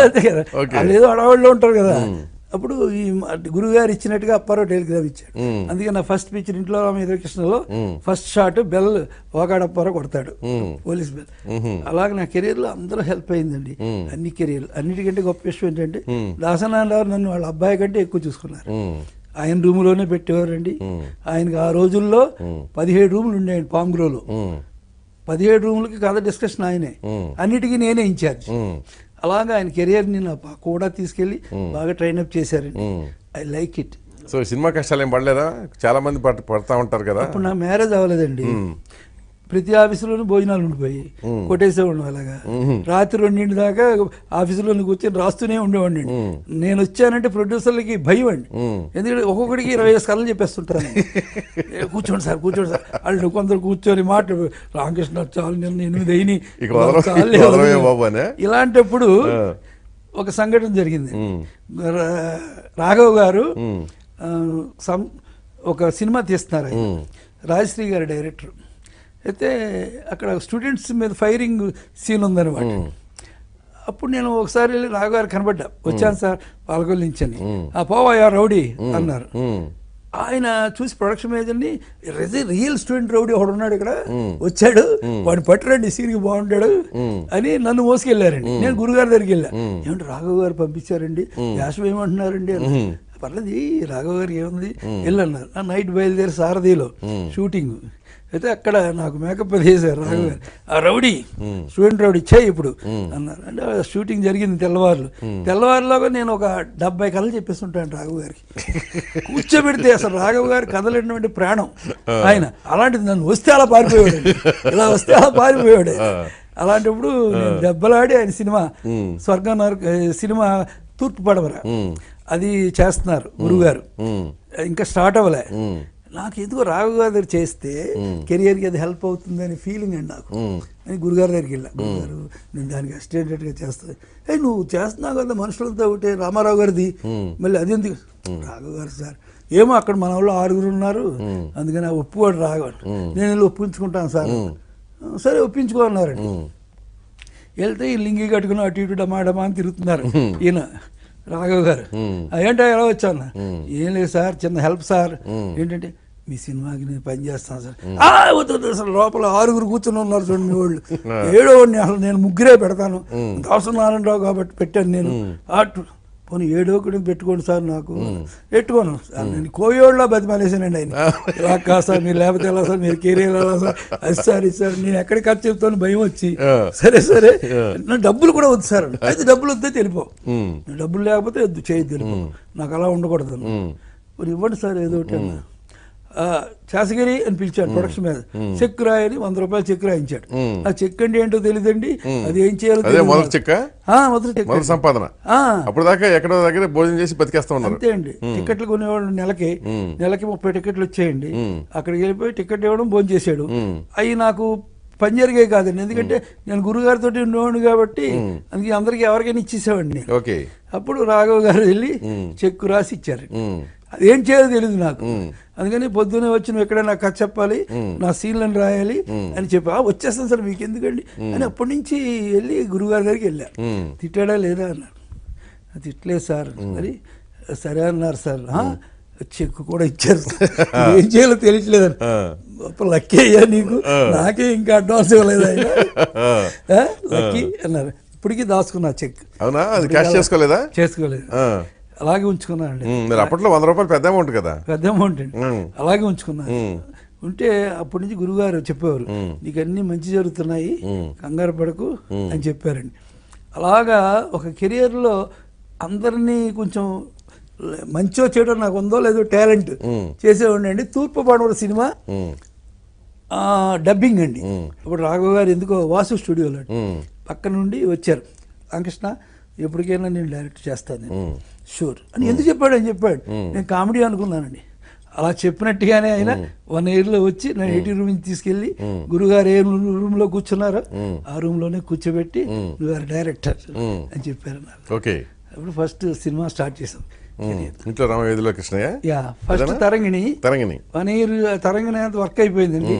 అంతే కదా, వాళ్ళు ఏదో అడవాళ్ళలో ఉంటారు కదా. అప్పుడు ఈ గురువుగారు ఇచ్చినట్టుగా అప్పారావు టెలిగ్రామ్ ఇచ్చాడు. అందుకే నా ఫస్ట్ పిక్చర్ ఇంట్లో రామకృష్ణలో ఫస్ట్ షాట్ బెల్ వాకాడప్పారావు కొడతాడు, పోలీస్ బెల్. అలాగే నా కెరీర్ లో అందరూ హెల్ప్ అయిందండి. అన్ని కెరీర్ అన్నిటికంటే గొప్ప విషయం ఏంటంటే దాసనారాయణ నన్ను వాళ్ళ అబ్బాయి కంటే ఎక్కువ చూసుకున్నారు. ఆయన రూములోనే పెట్టేవారండి. ఆయనకి ఆ రోజుల్లో 17 రూములు ఉండేయండి పాంగ్రోలో. 17 రూములకి కథ డిస్కషన్ ఆయనే, అన్నిటికీ నేనే ఇన్ఛార్జ్. అలాగా ఆయన కెరియర్ని కూడా తీసుకెళ్లి బాగా ట్రైన్అప్ చేశారండి. I like it. So cinema కష్టాలు ఏం పడలేదా? చాలా మంది పడతా ఉంటారు కదా. అప్పుడు నా మ్యారేజ్ అవ్వలేదండి. ప్రతి ఆఫీసులోనూ భోజనాలు ఉండిపోయి కొట్టేసేవాడు. అలాగా రాత్రి 2 దాకా ఆఫీసులో కూర్చొని రాస్తూనే ఉండేవాడిని. నేను వచ్చానంటే ప్రొడ్యూసర్లకి భయం అండి, ఎందుకంటే ఒక్కొక్కడికి 20 కథలు చెప్పేస్తుంటాను. కూర్చోండి సార్ వాళ్ళు కొందరు కూర్చొని మాట రామకృష్ణ చాలు నిన్న 8 అయినాయి. ఇలాంటప్పుడు ఒక సంఘటన జరిగింది. రాఘవ్ గారు ఒక సినిమా తీస్తున్నారు, రాజశ్రీ గారు డైరెక్టర్. అయితే అక్కడ స్టూడెంట్స్ మీద ఫైరింగ్ సీన్ ఉందన్నమాట. అప్పుడు నేను ఒకసారి వెళ్ళి రాఘవ గారు కనబడ్డా, వచ్చాను సార్ పాలకొల్లు నుంచి అని. పోవా రౌడీ అన్నారు. ఆయన చూసి ప్రొడక్షన్ మేనేజర్ని, రియల్ స్టూడెంట్ రౌడీ ఒకడు ఉన్నాడు ఇక్కడ, వచ్చాడు, వాడు పట్టురండి సీన్కి బాగుంటాడు అని నన్ను మోసుకెళ్ళారండి. నేను గురుగారి దగ్గరికి వెళ్ళా, ఏమంటే రాఘవ గారు పంపించారండి, యాసం ఏమంటున్నారండి అని. పర్లేదు రాఘవ గారికి ఏముంది వెళ్ళన్నారు. నైట్ బయలుదేరి సారథిలో షూటింగ్ అయితే అక్కడ నాకు మేకప్ చేశారు రాఘవ గారు. ఆ రౌడీ స్టూడెంట్ రౌడీ ఇచ్చాయి ఇప్పుడు అన్నారు. అంటే షూటింగ్ జరిగింది తెల్లవారులోగా నేను ఒక 70 కథలు చెప్పేస్తుంటాను రాఘవ గారికి. కూర్చోబెడితే అసలు రాఘవ గారి కథలు ఏంటంటే ప్రాణం ఆయన. అలాంటిది నన్ను వస్తే అలా పారిపోయాడు, ఇలా వస్తే అలా పారిపోయాడు. అలాంటప్పుడు నేను దెబ్బలాడి ఆయన సినిమా స్వర్గం సినిమా తూర్పు పడవర అది చేస్తున్నారు గురుగారు, ఇంకా స్టార్ట్ అవ్వలే. నాకు ఎందుకో రాఘవ గారి దగ్గర చేస్తే కెరియర్కి అది హెల్ప్ అవుతుంది అనే ఫీలింగ్ అండి నాకు. అని గురుగారి దగ్గరికి వెళ్ళా, గురుగారు నేను దానికి అసిస్టెంట్గా చేస్తాను. నువ్వు చేస్తున్నావు కదా మనుషులతో ఒకటే, రామారావు గారిది మళ్ళీ అది ఎందుకు? రాఘవ గారు సార్ ఏమో అక్కడ మన వాళ్ళు 6 ఉన్నారు, అందుకని ఒప్పుకోడు రాఘవ. నేను వెళ్ళి ఒప్పించుకుంటాను సార్. సరే ఒప్పించుకో అన్నారండి. వెళ్తే ఈ లింగి కట్టుకుని అటు ఇటు డమా అని తిరుగుతున్నారు ఈయన రాఘవ గారు. ఏంటో ఎలా వచ్చాను? ఏం లేదు సార్, చిన్న హెల్ప్ సార్. ఏంటంటే మీ సినిమాకి నేను పని చేస్తాను సార్. వద్దు అసలు లోపల 6 కూర్చొని ఉన్నారు చూడండి మీ వాళ్ళు, 7 అసలు నేను 3 పెడతాను, దాసనారాయణరావు కాబట్టి పెట్టాను నేను. పోనీ 7 పెట్టుకోండి సార్, నాకు పెట్టుకోను సార్. నేను కోయోళ్ళ బతిమాలేసానండి ఆయన. ఇలా కాదు సార్, మీరు లేకపోతే ఎలా సార్, మీరు కెరీర్ ఎలా సార్, అది సార్ ఇది సార్, నేను ఎక్కడికి ఖర్చు చెప్తాను భయం వచ్చి. సరే నా డబ్బులు కూడా వద్దు సార్, అయితే డబ్బులు వద్దే తెలిపో, డబ్బులు లేకపోతే వద్దు చేయొద్దు తెలిపో, నాకు అలా ఉండకూడదు. మరి ఇవ్వండి సార్ ఏదో ఒకటి అన్న. శాసగిరి అని పిలిచాడు ప్రొడక్షన్ మీద, చెక్ రాయని 100 రూపాయలు చెక్ రాయించాడు. ఆ చెక్ అంటే ఏంటో తెలియదండి, అది ఏం చేయాలో మొదటి చెక్ సంపాదన. అప్పుడు దాకా ఎక్కడో దగ్గర భోజనం చేసి బతికేస్తా ఉన్నారు. అంతే అండి. టికెట్లు కొనేవాళ్ళు నెలకి 30 టికెట్లు వచ్చాయండి. అక్కడికి వెళ్ళిపోయి టికెట్ ఇవ్వడం, భోజనం చేసాడు. అవి నాకు పని జరిగే కాదండి, ఎందుకంటే నేను గురుగారితో ఉండేవాడు కాబట్టి అందుకే అందరికి ఎవరికైనా ఇచ్చేసేవాడిని. అప్పుడు రాఘవ గారు వెళ్ళి చెక్కు రాసి ఇచ్చారు. అదేం చేయాలో తెలియదు నాకు, అందుకని పొద్దున్నే వచ్చి నువ్వు ఎక్కడైనా కథ చెప్పాలి, నా సీన్లను రాయాలి అని చెప్పి, వచ్చేస్తాను సార్ మీకు ఎందుకండి అని అప్పటి నుంచి వెళ్ళి గురుగారి దగ్గరికి వెళ్ళా. తిట్టాడా లేదా అన్నారు. తిట్టలేదు సార్. మరి సరే అన్నారు సార్. చెక్కు కూడా ఇచ్చారు, ఏం చేయాలో తెలియట్లేదని. లక్కీ అయ్యా నీకు, నాకే ఇంకా అడ్వాన్స్ ఇవ్వలేదు ఆయన, లక్కీ అన్నారు. ఇప్పటికీ దాచుకున్నా చెక్. అవునా? అది క్యాష్ చేసుకోలేదా? చేసుకోలేదు, అలాగే ఉంచుకున్నానండి. అప్పట్లో 100 రూపాయలు పెద్ద అమౌంట్ కదా. పెద్ద అమౌంట్ అండి, అలాగే ఉంచుకున్నాను. ఉంటే అప్పటి నుంచి గురుగారు చెప్పేవారు, నీకు అన్ని మంచి జరుగుతున్నాయి, కంగారు పడకు అని చెప్పారండి. అలాగా ఒక కెరియర్లో అందరినీ కొంచెం మంచో చెడో నాకు ఉందో లేదో టాలెంట్ చేసేవాడిని అండి. తూర్పు పడవర సినిమా డబ్బింగ్ అండి. ఇప్పుడు రాఘవ గారు ఎందుకో వాసు స్టూడియోలో పక్క నుండి వచ్చారు, రామకృష్ణ ఎప్పటికైనా నేను డైరెక్ట్ చేస్తాను షూర్ అని ఎందుకు చెప్పాడు అని చెప్పాడు. నేను కామెడీ అనుకున్నానండి. అలా చెప్పినట్టుగానే ఆయన 1 ఇయర్లో వచ్చి నేను 80 రూమ్ తీసుకెళ్ళి గురుగారు ఏ రూమ్లో కూర్చున్నారో ఆ రూమ్లోనే కూర్చోబెట్టి నువ్వు డైరెక్టర్ అని చెప్పారు నాకు. అప్పుడు ఫస్ట్ సినిమా స్టార్ట్ చేసాం. ఇంట్లో రామవేదిలో కృష్ణయ్య ఫస్ట్ తరంగిణి 1 ఇయర్ తరంగిణి అంత వర్క్ అయిపోయిందండి.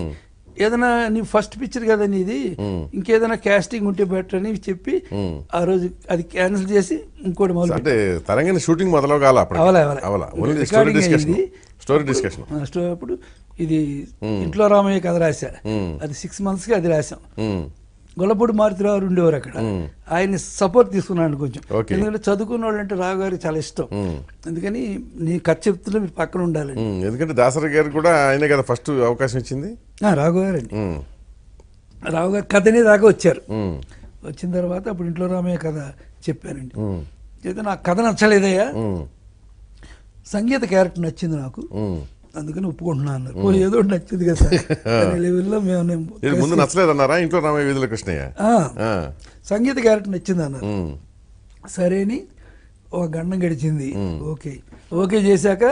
ఏదైనా నీ ఫస్ట్ పిక్చర్ కదా నీది, ఇంకేదైనా కాస్టింగ్ ఉంటే బెటర్ అని చెప్పి ఆ రోజు అది క్యాన్సిల్ చేసి ఇంకోటి మొదలు. అంటే తరంగిణి షూటింగ్ అప్పుడు ఇది ఇంట్లో రామయ్య కథ రాశా, అది 6 monthsకి అది రాసాం. గొల్లపూడి మారుతిరావు ఉండేవారు అక్కడ, ఆయన్ని సపోర్ట్ తీసుకున్నాను కొంచెం, ఎందుకంటే చదువుకున్న వాళ్ళు అంటే రావు గారికి చాలా ఇష్టం. అందుకని నీ కథ చెప్తున్నా మీరు పక్కన ఉండాలి. ఎందుకంటే దాసరి గారు కూడా ఆయనే కదా ఫస్ట్ అవకాశం ఇచ్చింది. రావు గారు అండి, రావు గారు కథనే దాకా వచ్చారు. వచ్చిన తర్వాత అప్పుడు ఇంట్లో రామయ్య కథ చెప్పానండి. అయితే నాకు కథ నచ్చలేదయ్యా, సంగీత క్యారెక్టర్ నచ్చింది నాకు, అందుకని ఒప్పుకుంటున్నా అన్నారు. ఏదో నచ్చింది కదా సార్ లెవెల్లో మేము ముందు నచ్చలేదు అన్నారా ఇంట్లో రామయ్య వీధిలో కృష్ణయ్య? సంగీత క్యారెక్టర్ నచ్చింది అన్నారు. సరేని ఒక గండం గడిచింది. ఓకే చేశాక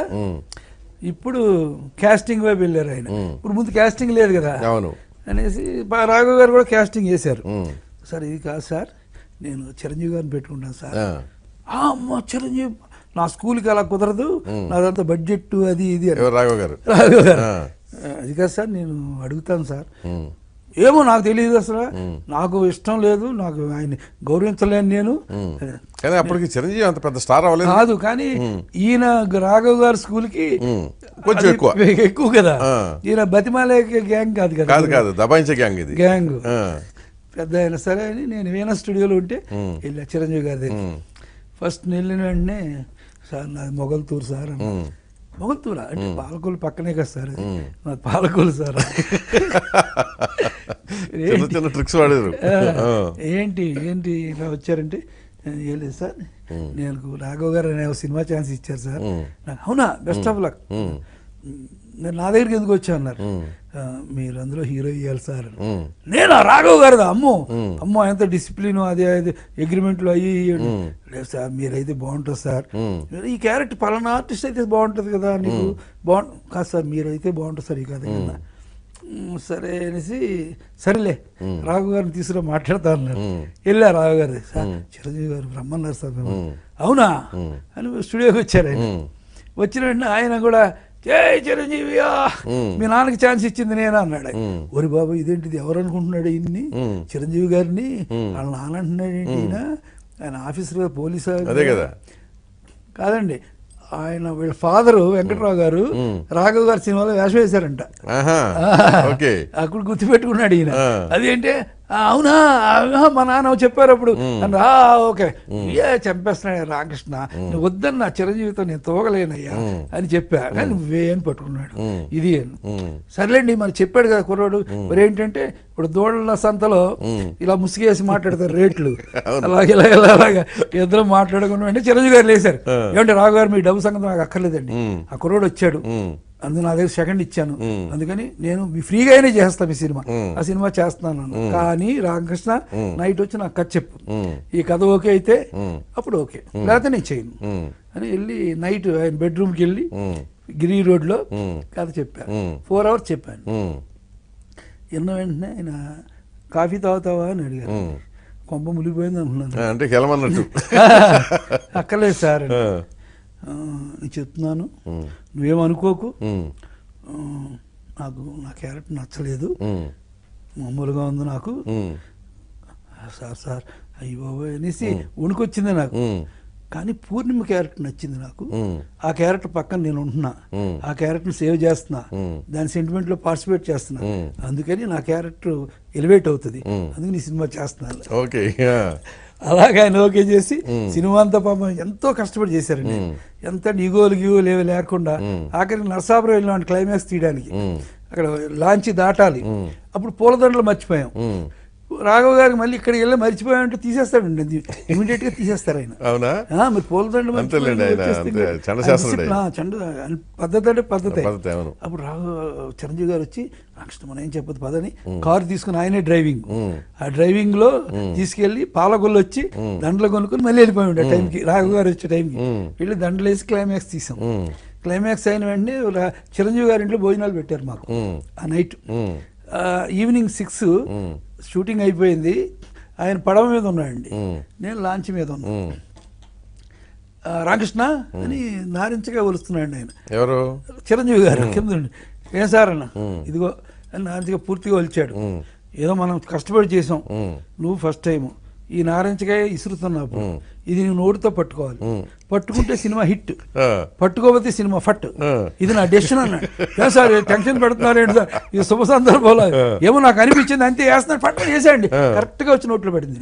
ఇప్పుడు కాస్టింగ్ వైపు వెళ్ళారు ఆయన. ఇప్పుడు ముందు కాస్టింగ్ లేదు కదా అనేసి రాఘవ గారు కూడా కాస్టింగ్ చేశారు. సార్ ఇది కాదు సార్, నేను చిరంజీవి గారిని పెట్టుకుంటాను సార్. అమ్మ చిరంజీవి నా స్కూల్కి అలా కుదరదు, నాదంతా బడ్జెట్ అది ఇది. రాఘవ గారు అది కాదు సార్, నేను అడుగుతాను సార్. ఏమో నాకు తెలియదు అసలు, నాకు ఇష్టం లేదు, నాకు ఆయన గౌరవించలేను నేను. కానీ అప్పటికి చిరంజీవి అంత పెద్ద స్టార్ అవ్వలేదు కాదు, కానీ ఈయన రాఘవ్ గారి స్కూల్కి కొంచెం ఎక్కువ కదా. ఈయన బతిమాలే గ్యాంగ్ కాదు కదా, కాదు దబాయించే గ్యాంగ్ ఇది, గ్యాంగ్ పెద్ద అయినా సరే అని నేను వీణా స్టూడియోలో ఉంటే వెళ్ళా చిరంజీవి గారి దగ్గర. ఫస్ట్ వెళ్ళిన వెంటనే సార్ నాది మొగల్తూరు సార్ అన్న. మొగల్తూరా అంటే పాలకొల్లు పక్కనే కదా సార్, నాది పాలకొల్లు సార్. ఏంటి ఏంటి ఇలా వచ్చారంటే లేదు సార్, నేను రాఘవ్ గారు అనే సినిమా ఛాన్స్ ఇచ్చారు సార్ నాకు. అవునా, బెస్ట్ ఆఫ్ లక్. నేను నా దగ్గరికి ఎందుకు వచ్చా అన్నారు, మీరు అందులో హీరో ఇవ్వాలి సార్. నేను రాఘవ్ గారు అమ్మో అమ్మో ఎంత డిసిప్లిన్, అదే అగ్రిమెంట్లు అయ్యి. లేదు సార్ మీరైతే బాగుంటుంది సార్, ఈ క్యారెక్టర్ పలానా ఆర్టిస్ట్ అయితే బాగుంటుంది కదా నీకు, కాదు సార్ మీరైతే బాగుంటుంది సార్ ఈ కథ కన్నా. సరే అనేసి సరేలే రాఘవ్ గారిని తీసుకురా మాట్లాడతా అన్నారు. వెళ్ళా రాఘవ్ గారి, సార్ చిరంజీవి గారు రమ్మన్నారు సార్ మేము. అవునా అని స్టూడియోకి వచ్చారు. ఆయన వచ్చిన వెంటనే ఆయన కూడా జై చిరంజీవియా మీ నాన్నకి ఛాన్స్ ఇచ్చింది నేను అన్నాడు. ఒరి బాబు ఇదేంటిది, ఎవరు అనుకుంటున్నాడు ఇన్ని, చిరంజీవి గారిని వాళ్ళ నాన్న అంటున్నాడు ఏంటి, ఆయన ఆఫీసర్ పోలీసు కాదండి, ఆయన వీళ్ళ ఫాదరు వెంకట్రావు గారు రాఘవ్ గారి సినిమాలో వేషం వేశారంట. అక్కడ గుర్తుపెట్టుకున్నాడు ఈయన. అదేంటే అవునా మా నాన్న చెప్పారు అప్పుడు. ఓకే చంపేస్తున్నాడు రామకృష్ణ, నువ్వు వద్దన్నా చిరంజీవితో నేను తోగలేనయ్యా అని చెప్పా, కానీ నువ్వే అని పట్టుకున్నాడు. ఇది సర్లేండి మరి చెప్పాడు కదా కుర్రాడు. మరి ఏంటంటే ఇప్పుడు దూడల సంతలో ఇలా ముసిగేసి మాట్లాడతారు రేట్లు, అలాగే అలాగా ఇద్దరు మాట్లాడుకున్నా అంటే చిరంజీవి గారు లేశారు. ఏమంటే రాఘు గారు మీ డబ్బు సంగతి నాకు అక్కర్లేదండి, ఆ కుర్రాడు వచ్చాడు అందుకు నా దగ్గర సెకండ్ ఇచ్చాను, అందుకని నేను మీ ఫ్రీగా అయినా చేస్తాను ఈ సినిమా, ఆ సినిమా చేస్తున్నాను. కానీ రామకృష్ణ నైట్ వచ్చి నాకు కథ చెప్పు, ఈ కథ ఓకే అయితే అప్పుడు ఓకే, లేకపోతే నేను చేయను అని వెళ్ళి నైట్ ఆయన బెడ్రూమ్కి వెళ్ళి గిరి రోడ్లో కథ చెప్పాను. 4 hours చెప్పాను. ఎన్నో వెంటనే ఆయన కాఫీ తాగుతావా అని అడిగారు. కొంప ములిగిపోయింది అనుకున్నాను. అక్కర్లేదు సార్, నేను చెప్తున్నాను నువ్వేమనుకోకు, నాకు నా క్యారెక్టర్ నచ్చలేదు, మామూలుగా ఉంది నాకు. సార్ అయ్యో అనేసి వణుకొచ్చింది నాకు. కానీ పూర్ణిమ క్యారెక్టర్ నచ్చింది నాకు, ఆ క్యారెక్టర్ పక్కన నేను ఉంటున్నా, ఆ క్యారెక్టర్ సేవ్ చేస్తున్నా, దాని సెంటిమెంట్లో పార్టిసిపేట్ చేస్తున్నా, అందుకని నా క్యారెక్టర్ ఎలివేట్ అవుతుంది, అందుకని ఈ సినిమా చేస్తున్నాను. అలాగే ఆయన ఓకే చేసి సినిమా అంతా పాపం ఎంతో కష్టపడి చేశారండి. ఎంత నిగోలు గిగోలు ఏవి లేకుండా ఆఖరికి నరసాపురం వెళ్ళిన క్లైమాక్స్ తీయడానికి అక్కడ లాంచి దాటాలి, అప్పుడు పూలదండలు మర్చిపోయాం. రాఘవ్ గారికి మళ్ళీ ఇక్కడికి వెళ్ళి మర్చిపోయామంటే తీసేస్తాడండి, ఇమీడియట్ గా తీసేస్తారు ఆయన. మరి పూలదండ పద్ధతి అంటే పద్ధతి. అప్పుడు చిరంజీవి గారు వచ్చి నెక్స్ట్ మనం ఏం చెప్పదు పదని కారు తీసుకుని ఆయనే డ్రైవింగ్, ఆ డ్రైవింగ్ లో తీసుకెళ్లి పాలగొల్లు వచ్చి దండలు కొనుక్కొని మళ్ళీ వెళ్ళిపోయాడు ఆ టైంకి, రాఘవ్ గారు వచ్చే టైంకి వెళ్ళి దండలు వేసి క్లైమాక్స్ తీసాం. క్లైమాక్స్ అయిన వెంటనే చిరంజీవి గారి ఇంట్లో భోజనాలు పెట్టారు మాకు ఆ నైట్. ఈవినింగ్ 6 షూటింగ్ అయిపోయింది, ఆయన పడవ మీద ఉన్నాడండి, నేను లాంచ్ మీద ఉన్నా. రామకృష్ణ అని నారించగా ఒలుస్తున్నాడు ఆయన, ఎవరు చిరంజీవి గారు కింద. ఏం సార్ అన్న ఇదిగో అని నారించగా పూర్తిగా ఒలిచాడు. ఏదో మనం కష్టపడి చేసాం, నువ్వు ఫస్ట్ టైం ఈ నారించకాయ ఇసురుతున్నప్పుడు ఇది నువ్వు నోటితో పట్టుకోవాలి, పట్టుకుంటే సినిమా హిట్, పట్టుకోకపోతే సినిమా ఫట్, ఇది నా డెసిషన్ అన్నాడు. ఏం సార్ టెన్షన్ పెడుతున్నారు ఏంటి సార్, ఇది శుభ సందర్భంలో ఏమో నాకు అనిపించింది అంతే వేస్తున్నాడు, పట్టుకొని వేసాయండి, కరెక్ట్ గా వచ్చి నోట్లో పడింది.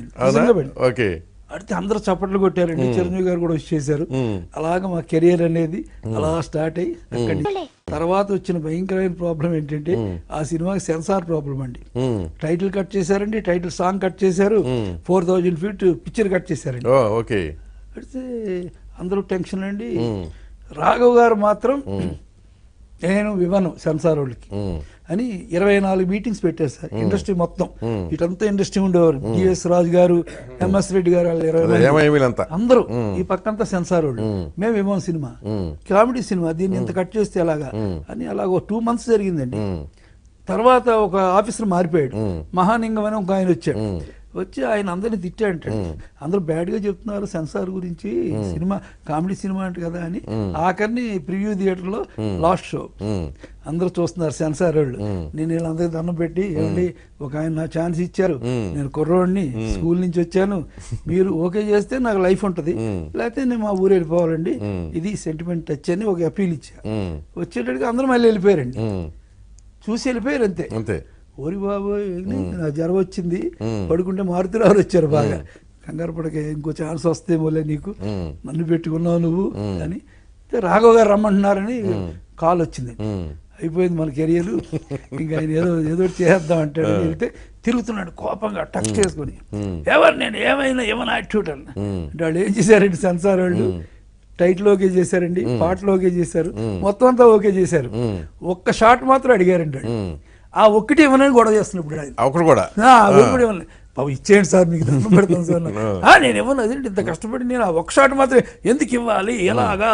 అడితే అందరూ చప్పట్లు కొట్టారండి, చిరంజీవి గారు కూడా వచ్చేసారు. అలాగా మా కెరియర్ అనేది అలా స్టార్ట్ అయ్యి అక్కడి తర్వాత వచ్చిన భయంకరమైన ప్రాబ్లం ఏంటంటే ఆ సినిమాకి సెన్సార్ ప్రాబ్లం అండి. టైటిల్ కట్ చేశారండి, టైటిల్ సాంగ్ కట్ చేశారు, 4000 feet పిక్చర్ కట్ చేశారండి. అడితే అందరూ టెన్షన్ అండి. రాఘవ్ గారు మాత్రం నేను ఇవ్వను సెన్సార్ వాళ్ళకి అని 24 మీటింగ్స్ పెట్టారు సార్, ఇండస్ట్రీ మొత్తం. ఇటంతా ఇండస్ట్రీ ఉండేవారు, జిఎస్ రాజు గారు, ఎంఎస్ రెడ్డి గారు, వాళ్ళు 20 అందరూ, ఈ పక్కంతా సెన్సార్ వాళ్ళు. మేము ఇవ్వం సినిమా, కామెడీ సినిమా, దీన్ని ఇంత కట్ చేస్తే ఎలాగా అని అలాగ 2 months జరిగిందండి. తర్వాత ఒక ఆఫీసర్ మారిపోయాడు, మహాలింగం అని ఒక ఆయన వచ్చాడు. వచ్చి ఆయన అందరిని తిట్టాడంటాడు. అందరూ బ్యాడ్గా చెప్తున్నారు సెన్సార్ గురించి, సినిమా కామెడీ సినిమా అంటే కదా అని. ఆఖరిని ప్రివ్యూ థియేటర్లో లాస్ట్ షో అందరూ చూస్తున్నారు సెన్సార్ వాళ్ళు. నేను వీళ్ళందరికీ దండం పెట్టి, ఏమండి ఒక ఆయన నా ఛాన్స్ ఇచ్చారు, నేను కుర్రోడిని స్కూల్ నుంచి వచ్చాను, మీరు ఓకే చేస్తే నాకు లైఫ్ ఉంటుంది, లేకపోతే నేను మా ఊరు వెళ్ళిపోవాలండి, ఇది సెంటిమెంట్ టచ్ అని ఒక అపీల్ ఇచ్చా. వచ్చేటట్టుగా అందరూ మళ్ళీ వెళ్ళిపోయారండి, చూసి వెళ్ళిపోయారు అంతే. అంతే. ఓరి బాబు నా జ్వరం వచ్చింది పడుకుంటే మారుతిరావు వచ్చారు, బాగా కంగారు పడక ఇంకో ఛాన్స్ వస్తేమోలే నీకు, నన్ను పెట్టుకున్నావు నువ్వు అని. రాఘవ్ గారు రమ్మంటున్నారని కాల్ వచ్చింది. అయిపోయింది మన కెరియర్, ఇంకా ఆయన ఏదో చేద్దాం అంటాడు. వెళ్తే తిరుగుతున్నాడు కోపంగా టచ్ చేసుకుని, ఎవరు నేను ఏమైనా యాక్టివిటీ అన్న అంటే వాళ్ళు ఏం చేశారండి సెన్సార్ వాళ్ళు, టైటిల్ ఓకే చేశారండి, పాటలు ఓకే చేశారు, మొత్తం అంతా ఓకే చేశారు. ఒక్క షాట్ మాత్రం అడిగారండి. ఆ ఒక్కటి ఇవ్వనని గొడవ చేస్తున్నప్పుడు ఆయన ఒకటి కూడా ఇవ్వలేదు. బాబు ఇచ్చేయండి సార్, మీకు దండం పెడతాను సార్. నేను ఇవ్వను, అదేంటి ఇంత కష్టపడి నేను ఆ ఒక్క షాట్ మాత్రం ఎందుకు ఇవ్వాలి, ఎలాగా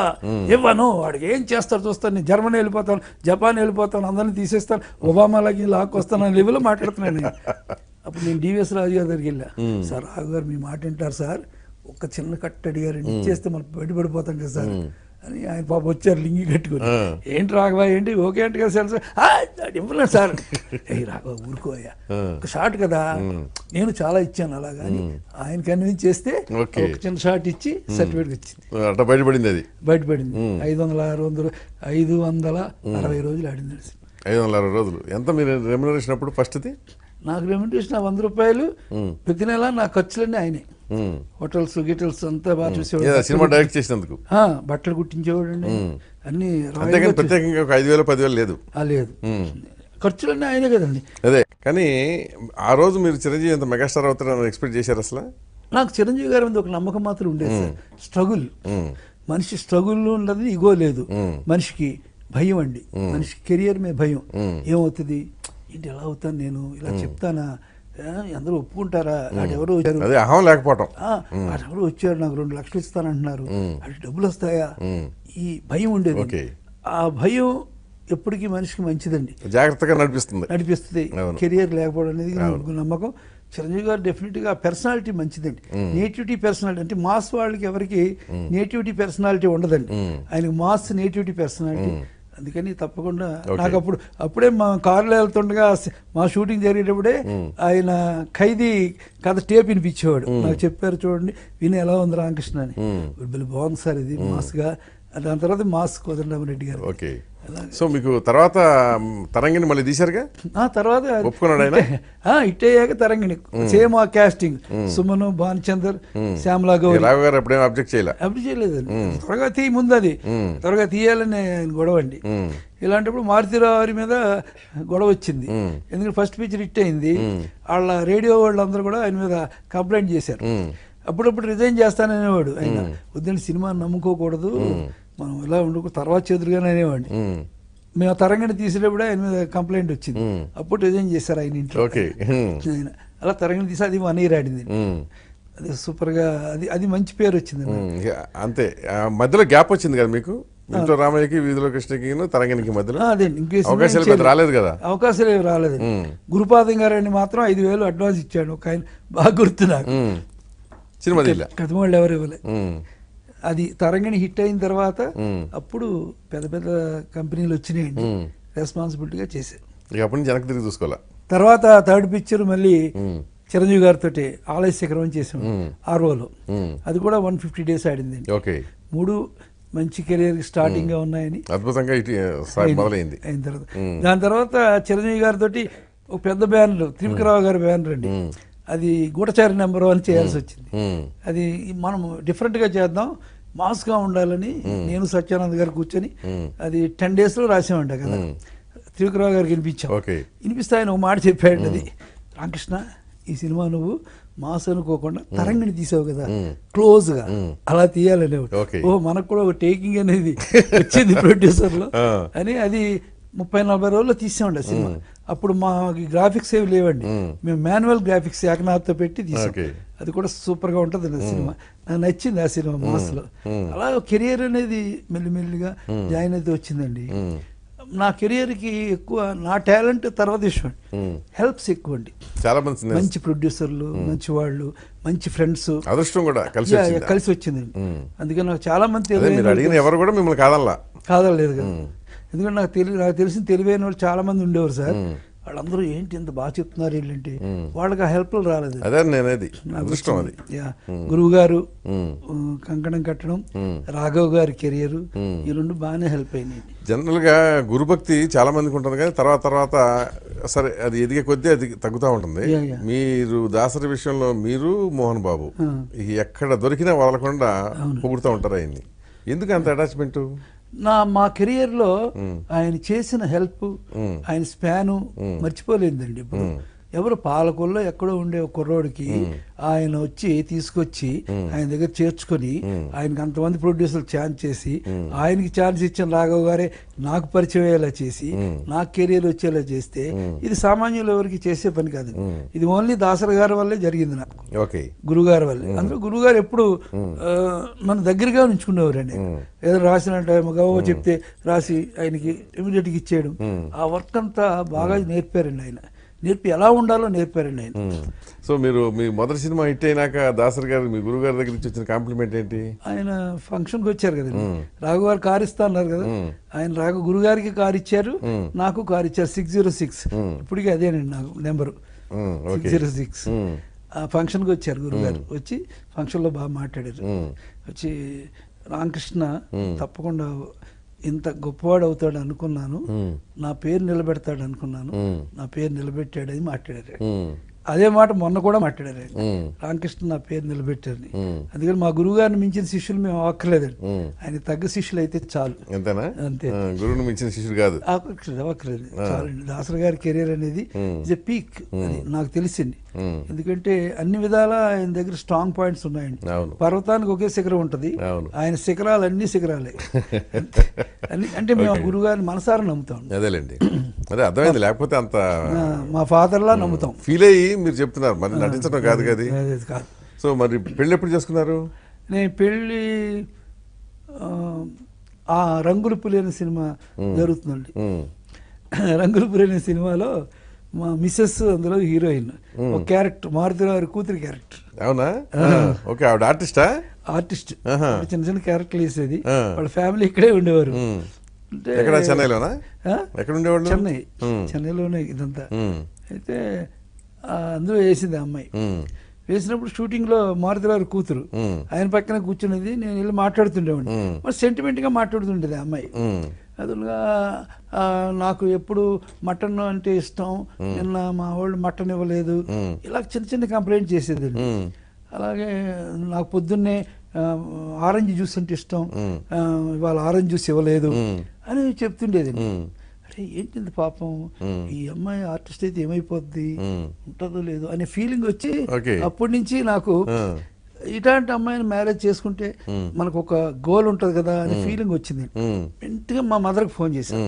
ఇవ్వను, వాడికి ఏం చేస్తారు చూస్తాను, నేను జర్మనీ వెళ్ళిపోతాను, జపాన్ వెళ్ళిపోతాను, అందరినీ తీసేస్తాను, ఒబామాలకి లాక్కొస్తాను అని లెవెల్లో మాట్లాడుతున్నాను నేను. అప్పుడు నేను డివిఎస్ రాజు గారి దగ్గరికి వెళ్ళా. సార్ రాజు గారు మీ మాట వింటారు సార్, ఒక్క చిన్న కట్టు అడిగారండి, ఇచ్చేస్తే మనం బయటపడిపోతాం కదా సార్ అని. ఆయన పాప వచ్చారు లింగి కట్టుకుని, ఏంటి రాఘవా ఏంటి ఓకే అంటే కదా సార్, ఇవ్వలేదు సార్. ఏ రాఘవ ఊరుకోయా, ఒక షాట్ కదా, నేను చాలా ఇచ్చాను అలాగా అని ఆయన కన్విన్స్ చేస్తే ఒక చిన్న షాట్ ఇచ్చి సర్టిఫికేట్ వచ్చింది. బయటపడింది, అది బయటపడింది. 560 రోజులు ఆడింది. 560 రోజులు. ఎంత మీరు రెమ్యునరేషన్ అప్పుడు ఫస్ట్ది? నాకు రెమ్యునరేషన్ 100 రూపాయలు ప్రతి నెల, నా ఖర్చులన్నీ ఆయనే. హోటల్స్ గిటల్స్ అంతా బాగా చూసేవాడు. సినిమా డైరెక్ట్ చేసినందుకు బట్టలు కుట్టించేవాడు అండి, అన్ని ప్రత్యేకంగా 5,000 10,000 లేదు. లేదు, ఖర్చులన్నీ ఆయనే కదండి. అదే. కానీ ఆ రోజు మీరు చిరంజీవి ఎంత మెగాస్టార్ అవుతారని ఎక్స్పెక్ట్ చేశారు అసలు? నాకు చిరంజీవి గారి మీద ఒక నమ్మకం మాత్రం ఉండేది సార్. స్ట్రగుల్, మనిషి స్ట్రగుల్ ఉండదు, ఇగో లేదు మనిషికి, భయం అండి మనిషి, కెరియర్ మీద భయం. ఏమవుతుంది ఏంటి, ఎలా అవుతాను నేను, ఇలా చెప్తానా, అందరూ ఒప్పుకుంటారా, ఎవరు వచ్చారు, అహం లేకపోవటం, ఎవరు వచ్చారు నాకు 2 లక్షలు ఇస్తానంటున్నారు, అటు డబ్బులు వస్తాయా, ఈ భయం ఉండేది. ఆ భయం ఎప్పటికీ మనిషికి మంచిదండి, జాగ్రత్తగా నడిపిస్తుంది. కెరియర్ లేకపోవడం అనేది నమ్మకం. చిరంజీవి గారు డెఫినెట్గా పర్సనాలిటీ మంచిదండి, నేటివిటీ పర్సనాలిటీ. అంటే మాస్ వాళ్ళకి ఎవరికి నేటివిటీ పర్సనాలిటీ ఉండదండి, ఆయనకి మాస్ నేటివిటీ పర్సనాలిటీ. అందుకని తప్పకుండా నాకు అప్పుడే మా కారులో వెళ్తుండగా మా షూటింగ్ జరిగేటప్పుడే ఆయన ఖైదీ కథ టేప్ వినిపించేవాడు. నాకు చెప్పారు చూడండి విని ఎలా ఉంది రామకృష్ణ అని, బాగుంది సార్ ఇది మాస్గా. దాని తర్వాత మాస్ కోదండరామరెడ్డి గారు. ఓకే. సో మీకు తర్వాత తరంగిణి మళ్ళీ తీశారుగా? తర్వాత ఒప్పుకున్నాడు ఆయన. హిట్ అయ్యాక తరంగిణి సేమ్ ఆ కాస్టింగ్, సుమను, భానుచందర్, శ్యామలా గౌరి. రావు గారు ఎప్పుడేమో అబ్జెక్ట్ చేయలేదండి. త్వరగా ముందు అది త్వరగా తీయాలని గొడవ అండి. ఇలాంటప్పుడు మారుతిరావు మీద గొడవ వచ్చింది, ఎందుకంటే ఫస్ట్ పిక్చర్ హిట్ అయింది. వాళ్ళ రేడియో వాళ్ళందరూ కూడా ఆయన మీద కంప్లైంట్ చేశారు. అప్పుడప్పుడు రిజైన్ చేస్తాననేవాడు ఆయన, వద్దని సినిమాని నమ్ముకోకూడదు, మనం ఇలా ఉండకూడదు, తర్వాత చెదురుగానే అనేవాడిని. మేము తరంగిణి తీసేటప్పుడు ఆయన మీద కంప్లైంట్ వచ్చింది, అప్పుడు రిజైన్ చేశారు ఆయన ఇంట్లో. ఆయన అలా తరంగిణి తీసి అది 1 year ఆడింది. అది సూపర్గా, అది మంచి పేరు వచ్చింది అంతే. మధ్యలో గ్యాప్ వచ్చింది కదా మీకు, ఇంట్లో రామయ్యకి, వీధిలో కృష్ణకి, తరంగిణికి మధ్యలో అవకాశాలు రాలేదు కదా? అవకాశాలు ఏమి రాలేదు. గురుపాదం గారని మాత్రం 5,000 అడ్వాన్స్ ఇచ్చాడు ఒక ఆయన, బాగా గుర్తు నాకు. సినిమా కథ వాళ్ళు ఎవరు ఇవ్వలే. అది తరంగిణి హిట్ అయిన తర్వాత అప్పుడు పెద్ద పెద్ద కంపెనీలు వచ్చినాయండి, రెస్పాన్సిబిలిటీగా చేశారు. అప్పటి నుంచి వెనక్కి తిరిగి చూసుకోవాలి. తర్వాత థర్డ్ పిక్చర్ మళ్ళీ చిరంజీవి గారితో ఆలయ శిఖరం చేసాం ఆర్వోలో, అది కూడా 150 days ఆడిందండి. 3 మంచి కెరీర్ స్టార్టింగ్ గా ఉన్నాయని అద్భుతంగా మొదలైంది. అయిన తర్వాత దాని తర్వాత చిరంజీవి గారితో ఒక పెద్ద బ్యానర్, త్రివిక్రమ గారి బ్యానర్ అండి, అది గూఢచారి నెంబర్ 1 చేయాల్సి వచ్చింది. అది మనం డిఫరెంట్గా చేద్దాం, మాస్గా ఉండాలని నేను సత్యానంద్ గారు కూర్చొని అది 10 days రాసామంట కదా. త్రివిక్రమ గారికి వినిపించాం. వినిపిస్తే ఆయన ఒక మాట చెప్పాడు, అది రామకృష్ణ ఈ సినిమా నువ్వు మాస్ అనుకోకుండా తరంగిణి తీసావు కదా, క్లోజ్ గా అలా తీయాలనేవాడు. మనకు కూడా ఒక టేకింగ్ అనేది వచ్చింది ప్రొడ్యూసర్లో అని. అది 30-40 రోజుల్లో తీసామండి ఆ సినిమా. అప్పుడు మా గ్రాఫిక్స్ ఏమి లేవండి, మేము మాన్యువల్ గ్రాఫిక్స్ ఏకనాథ్తో పెట్టి తీసాం. అది కూడా సూపర్గా ఉంటుంది ఆ సినిమా, నాకు నచ్చింది ఆ సినిమా మాస్లో. అలా కెరియర్ అనేది మెల్లిమెల్లిగా జాయిన్ అయితే వచ్చిందండి. నా కెరియర్కి ఎక్కువ నా టాలెంట్ తర్వాత ఇష్టం, హెల్ప్స్ ఎక్కువ అండి. చాలా మంచి ప్రొడ్యూసర్లు, మంచి వాళ్ళు, మంచి ఫ్రెండ్స్, అదృష్టం కూడా కలిసి వచ్చింది. అందుకని నాకు చాలా మంది ఎవరు కూడా మిమ్మల్ని కాదలేదు కదా. ఎందుకంటే నాకు తెలిసిన తెలివైన వాళ్ళు చాలా మంది ఉండేవారు సార్. వాళ్ళందరూ ఏంటి ఇంత బాగా చెప్తున్నారు ఏంటంటే వాళ్ళకి ఆ హెల్ప్ రాలేదు. గురువు గారు కంకణం కట్టడం, రాఘవ్ గారి కెరియర్, ఈ రెండు బాగానే హెల్ప్ అయినాయి. జనరల్ గా గురుభక్తి చాలా మందికి ఉంటుంది కానీ తర్వాత సరే అది ఎదిగే కొద్దీ అది తగ్గుతూ ఉంటుంది. మీరు దాసరి విషయంలో మీరు మోహన్ బాబు ఎక్కడ దొరికినా వదలకుండా పొగుడుతూ ఉంటారు ఆయన్ని. ఎందుకు అంత అటాచ్మెంట్? మా కెరియర్లో ఆయన చేసిన హెల్ప్, ఆయన స్పాను మర్చిపోలేదండి. ఇప్పుడు ఎవరు పాలకొల్లో ఎక్కడో ఉండే కుర్రోడికి ఆయన వచ్చి తీసుకొచ్చి ఆయన దగ్గర చేర్చుకొని ఆయనకి అంతమంది ప్రొడ్యూసర్లు ఛాన్స్ చేసి ఆయనకి ఛాన్స్ ఇచ్చిన రాఘవ్ గారే నాకు పరిచయం అయ్యేలా చేసి నాకు కెరియర్ వచ్చేలా చేస్తే ఇది సామాన్యులు ఎవరికి చేసే పని కాదు. ఇది ఓన్లీ దాసరి గారి వల్లే జరిగింది నాకు, గురుగారి వల్లే. అందులో గురుగారు ఎప్పుడు మన దగ్గరగా ఉంచుకునేవారండి. ఏదో రాసినట్టు గవ చెప్తే రాసి ఆయనకి ఇమీడియట్గా ఇచ్చేయడం, ఆ వర్క్ అంతా బాగా నేర్పారండి. ఆయన నేర్పి ఎలా ఉండాలో నేర్పారండి ఆయన. సో మీరు మీ మొదటి సినిమా హిట్ అయినాక దాసరి గారు మీ గురువు గారి దగ్గర నుంచి వచ్చిన కాంప్లిమెంట్ ఏంటి? ఆయన ఫంక్షన్కి వచ్చారు కదండి, రాఘు గారు కారు ఇస్తా అన్నారు కదా, ఆయన గురుగారికి కారు ఇచ్చారు, నాకు కారు ఇచ్చారు 606. ఇప్పటికీ అదేనండి నాకు నెంబరు 606. ఆ ఫంక్షన్కి వచ్చారు గురుగారు, వచ్చి ఫంక్షన్లో బాగా మాట్లాడారు. వచ్చి రామకృష్ణ తప్పకుండా ఇంత గొప్పవాడు అవుతాడు అనుకున్నాను, నా పేరు నిలబెడతాడు అనుకున్నాను, నా పేరు నిలబెట్టాడని మాట్లాడారు. అదే మాట మొన్న కూడా మాట్లాడారు, రామకృష్ణ నా పేరు నిలబెట్టారని. అందుకని మా గురువు గారిని మించిన శిష్యులు మేము అక్కర్లేదండి, ఆయన తగ్గ శిష్యులు అయితే చాలు. అంతే, గురువుని మించిన శిష్యులు కాదు, అక్కర్లేదు, చాలండి. దాసరి గారి కెరీర్ అనేది ఇస్ ఎ పీక్ అని నాకు తెలిసింది. ఎందుకంటే అన్ని విధాలా ఆయన దగ్గర స్ట్రాంగ్ పాయింట్స్ ఉన్నాయండి. పర్వతానికి ఒకే శిఖరం ఉంటది, ఆయన శిఖరాలు అన్ని శిఖరాలే. అంటే మేము గురువు గారిని మనసారా నమ్ముతాం. అదేలేండి, అదే అర్థమైంది. లేకపోతే అంత మా ఫాదర్ లా నమ్ముతాం. ఫీల్ అయ్యి మీరు చెప్తున్నారు, మరి నటించడం కాదు కదా. సో మరి పెళ్ళి ఎప్పుడు చేసుకున్నారు? నేను పెళ్ళి ఆ రంగుల పులి అనే సినిమా జరుగుతుందండి. రంగుల పులి అనే సినిమాలో మా మిస్సెస్ అందులో హీరోయిన్, ఒక క్యారెక్టర్ మారుతిరావు గారి కూతురి క్యారెక్టర్. అవునా? ఓకే, ఆవిడ ఆర్టిస్టా? ఆర్టిస్ట్, చిన్న చిన్న క్యారెక్టర్లు వేసేది. వాళ్ళ ఫ్యామిలీ ఇక్కడే ఉండేవారు. చెన్నైలోనా? ఎక్కడ ఉండేవాళ్ళు? చెన్నైలోనే ఇదంతా. అయితే అందులో వేసింది ఆ అమ్మాయి. వేసినప్పుడు షూటింగ్ లో మారుతిరావు కూతురు ఆయన పక్కన కూర్చున్నది, నేను వెళ్ళి మాట్లాడుతుండేవాడిని. మరి సెంటిమెంట్ గా మాట్లాడుతుండేది ఆ అమ్మాయి. అదుగా నాకు ఎప్పుడు మటన్ అంటే ఇష్టం, నిన్న మా వాళ్ళు మటన్ ఇవ్వలేదు, ఇలా చిన్న చిన్న కంప్లైంట్ చేసేది. అలాగే నాకు పొద్దున్నే ఆరెంజ్ జ్యూస్ అంటే ఇష్టం, ఇవాళ ఆరెంజ్ జ్యూస్ ఇవ్వలేదు అని చెప్తుండేది. అరే ఏంటిది పాపం, ఈ అమ్మాయి ఆర్టిస్ట్ అయితే ఏమైపోద్ది, ఉంటుందో లేదో అనే ఫీలింగ్ వచ్చి అప్పటి నుంచి నాకు ఇలాంటి అమ్మాయిని మ్యారేజ్ చేసుకుంటే మనకు ఒక గోల్ ఉంటుంది కదా అనే ఫీలింగ్ వచ్చింది. వెంటనే మా మదర్కి ఫోన్ చేశాను,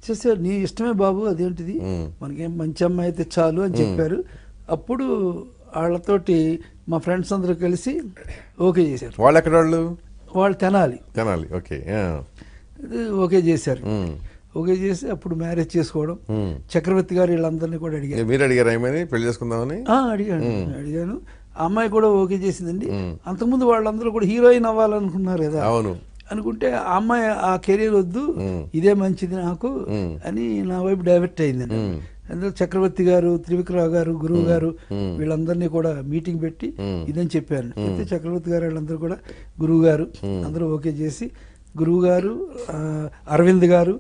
చేస్తే నీ ఇష్టమే బాబు, అదేంటిది మనకేం మంచి అమ్మాయి అయితే చాలు అని చెప్పారు. అప్పుడు వాళ్ళతోటి మా ఫ్రెండ్స్ అందరూ కలిసి ఓకే చేశారు. వాళ్ళు ఎక్కడ? వాళ్ళు తెనాలి. ఓకే చేశారు. ఓకే చేసి అప్పుడు మ్యారేజ్ చేసుకోవడం. చక్రవర్తి గారు వీళ్ళందరినీ కూడా అడిగారు. మీరు అడిగారు పెళ్లి చేసుకుందామని? అడిగాను. ఆ అమ్మాయి కూడా ఓకే చేసిందండి. అంతకుముందు వాళ్ళందరూ కూడా హీరోయిన్ అవ్వాలనుకున్నారు కదా, అనుకుంటే ఆ అమ్మాయి ఆ కెరీర్ వద్దు, ఇదే మంచిది నాకు అని నా వైపు డైవర్ట్ అయిందండి. అందులో చక్రవర్తి గారు, త్రివిక్రమ గారు, గురువు గారు వీళ్ళందరినీ కూడా మీటింగ్ పెట్టి ఇదని చెప్పాను. అయితే చక్రవర్తి గారు వీళ్ళందరూ కూడా గురువు గారు అందరూ ఓకే చేసి, గురువు గారు, అరవింద్ గారు,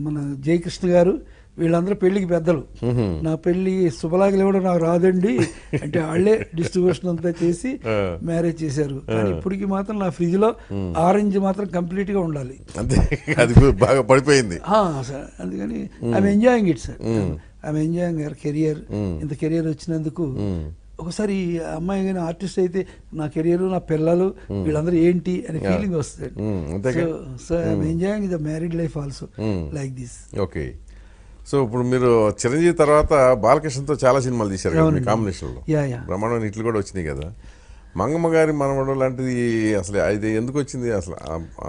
మన జయకృష్ణ గారు వీళ్ళందరూ పెళ్లికి పెద్దలు. నా పెళ్లి శుభలాగలు ఇవ్వడం నాకు రాదండి అంటే వాళ్ళే డిస్ట్రిబ్యూషన్ అంతా చేసి మ్యారేజ్ చేశారు. కానీ ఇప్పటికి మాత్రం నా ఫ్రిడ్జ్ లో ఆరెంజ్ మాత్రం కంప్లీట్ గా ఉండాలి. బాగా పడిపోయింది. అందుకని I'm enjoying it sir, I'm enjoying your career. ఇంత కెరియర్ వచ్చినందుకు ఒకసారి అమ్మాయి కానీ ఆర్టిస్ట్ అయితే నా కెరియర్, నా పిల్లలు వీళ్ళందరూ ఏంటి అనే ఫీలింగ్ వస్తుంది. So I'm enjoying the married life also like this. Okay, so ఇప్పుడు మీరు చిరంజీవి తర్వాత బాలకృష్ణతో చాలా సినిమాలు తీశారు కదా మీ కాంబినేషన్లో, బ్రహ్మాండమైన హిట్లు కూడా వచ్చినాయి కదా. మంగమ్మ గారి మనవడు లాంటిది అసలు అది ఎందుకు వచ్చింది అసలు?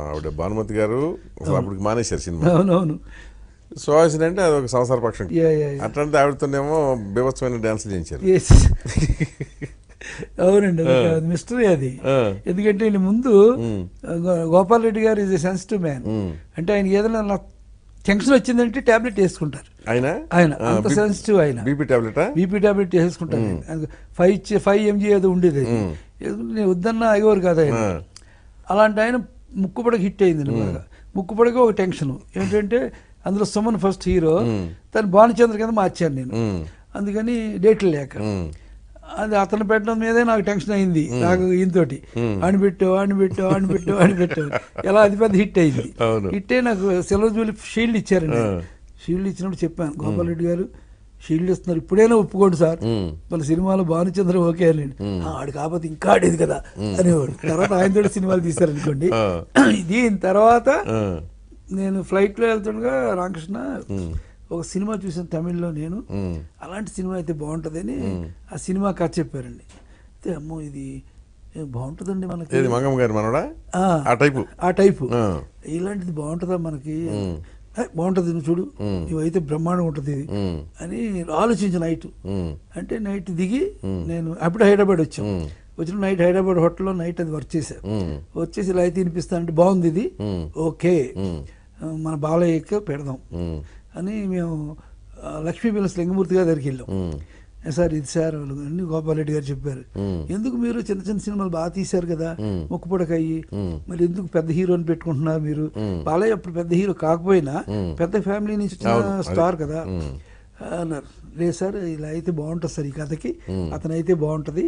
ఆవిడ భానుమతి గారు అసలు అప్పటికి మానేశారు సినిమా. అవునవును. సుహాసిని అంటే అది ఒక సంసార పక్షం. అట్లాంటి ఆవిడతోనేమో బీభత్సమైన డాన్సులు చేయించారు. అవునండి, మిస్టరీ అది. ఎందుకంటే ఈయన ముందు గోపాల్ రెడ్డి గారు ఈజ్ ఎ సెన్సిటివ్ మ్యాన్. అంటే ఆయన ఏదైనా టెన్షన్ వచ్చిందంటే టాబ్లెట్ వేసుకుంటారు. ఆయన అంత సెన్సిటివ్. ఆయన బీపీ టాబ్లెట్ వేసుకుంటారు. 5 mg ఏదో ఉండేది, నేను వద్దన్నా అయ్యేవారు కాదు ఆయన. అలాంటి ఆయన ముక్కుపడక హిట్ అయింది బాగా. ముక్కుపడక ఒక టెన్షన్ ఏంటంటే అందులో సుమన్ ఫస్ట్ హీరో, తను భానుచంద్ర కింద మార్చాను నేను. అందుకని డేట్లు లేక అది అతను పెట్టడం మీదే నాకు టెన్షన్ అయింది. నాకు ఈయనతోటి ఆడిపెట్టు ఎలా అది పెద్ద హిట్ అయింది. హిట్ అయి నాకు సిల్వర్ జూబ్లీ షీల్డ్ ఇచ్చారండి. షీల్డ్ ఇచ్చినప్పుడు చెప్పాను, గోపాల్ రెడ్డి గారు షీల్డ్ ఇస్తున్నారు, ఇప్పుడైనా ఒప్పుకోండి సార్, మన సినిమాలో భానుచంద్ర ఓకే అని. ఆడు కాకపోతే ఇంకా ఆడేది కదా అనేవాడు. తర్వాత ఆయనతో సినిమాలు తీశారనుకోండి. దీని తర్వాత నేను ఫ్లైట్లో వెళ్తుండగా రామకృష్ణ ఒక సినిమా చూసాను తమిళ్లో, నేను అలాంటి సినిమా అయితే బాగుంటుందని ఆ సినిమా కథ చెప్పారండి. అయితే అమ్మో ఇది బాగుంటుందండి మనకి, ఆ టైపు ఇలాంటిది బాగుంటుందా మనకి, బాగుంటుంది నువ్వు చూడు, నువ్వైతే బ్రహ్మాండం ఉంటుంది అని ఆలోచించి నైట్ దిగి నేను అప్పుడు హైదరాబాద్ వచ్చిన నైట్ హైదరాబాద్ హోటల్లో నైట్ అది వర్క్ వచ్చేసి ఇలా అయితే వినిపిస్తా అంటే బాగుంది ఇది, ఓకే మన బాలయ్యకి పెడదాం అని మేము లక్ష్మీ పిల్లస్ లింగమూర్తి గారి దగ్గరికి వెళ్ళాం. సార్ ఇది సార్ అన్ని గోపాల్ రెడ్డి గారు చెప్పారు, ఎందుకు మీరు చిన్న చిన్న సినిమాలు బాగా తీశారు కదా, మొక్కుపొడకయ్యి మరి ఎందుకు పెద్ద హీరోని పెట్టుకుంటున్నారు మీరు? బాలయ్య అప్పుడు పెద్ద హీరో కాకపోయినా పెద్ద ఫ్యామిలీ నుంచి వచ్చిన స్టార్ కదా అన్నారు. లేదు సార్ ఇలా అయితే బాగుంటుంది సార్, ఈ కథకి అతనైతే బాగుంటుంది.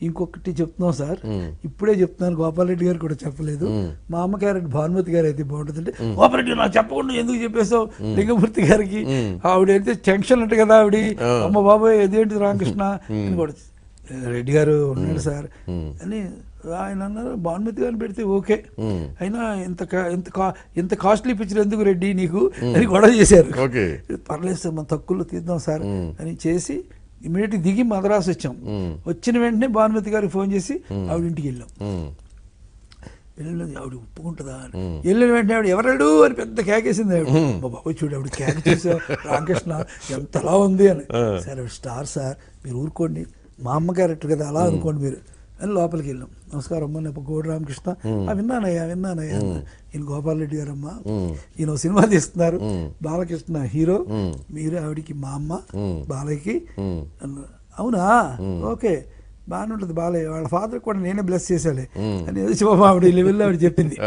ఇంకొకటి చెప్తున్నాం సార్, ఇప్పుడే చెప్తున్నాను, గోపాల్ రెడ్డి గారు కూడా చెప్పలేదు, మా అమ్మ క్యారెక్టర్ భానుమతి గారు అయితే బాగుంటుంది అంటే, గోపాల్ రెడ్డి నాకు చెప్పకుండా ఎందుకు చెప్పేసావు లింగమూర్తి గారికి, ఆవిడైతే టెన్షన్ అంటే కదా ఆవిడ, అమ్మ బాబాయ్ ఇదేంటి రామకృష్ణ కూడా రెడ్డి గారు ఉన్నాడు సార్ అని ఆయన అన్నారు. భానుమతి గారిని పెడితే ఓకే, అయినా ఇంత కాస్ట్లీ పిక్చర్ ఎందుకు రెడ్డి నీకు అని గొడవ చేశారు. పర్లేదు సార్ మనం తక్కువలో తీద్దాం సార్ అని చేసి ఇమీడియట్ దిగి మద్రాసు వచ్చాం. వచ్చిన వెంటనే భానుమతి గారికి ఫోన్ చేసి ఆవిడ ఇంటికి వెళ్ళాం. వెళ్ళినది ఆవిడ ఒప్పుకుంటుందా అని. వెళ్ళిన వెంటనే ఆవిడ ఎవరాడు అని పెద్ద కేకేసింది. ఆవిడ బాబు చూడు ఆవిడ కేక చూసా, రామకృష్ణ ఎంతలా ఉంది అని. సార్ ఆవిడ స్టార్ సార్, మీరు ఊరుకోండి, మా అమ్మ క్యారెక్టర్ కదా అలా అనుకోండి మీరు అని లోపలికి వెళ్ళాం. నమస్కారం అమ్మ, నేను కోడి రామకృష్ణ. విన్నానయ్యా ఈయన గోపాల్ రెడ్డి గారు అమ్మ, ఈయన సినిమా తీస్తున్నారు, బాలకృష్ణ హీరో, మీరు ఆవిడికి మా అమ్మ బాలయ్యకి. అవునా ఓకే బాగానే ఉంటుంది బాలయ్య, వాళ్ళ ఫాదర్ కూడా నేనే బ్లెస్ చేశాలే అని శివబాబు ఆవిడ లెవెల్లో ఆవిడ చెప్పింది.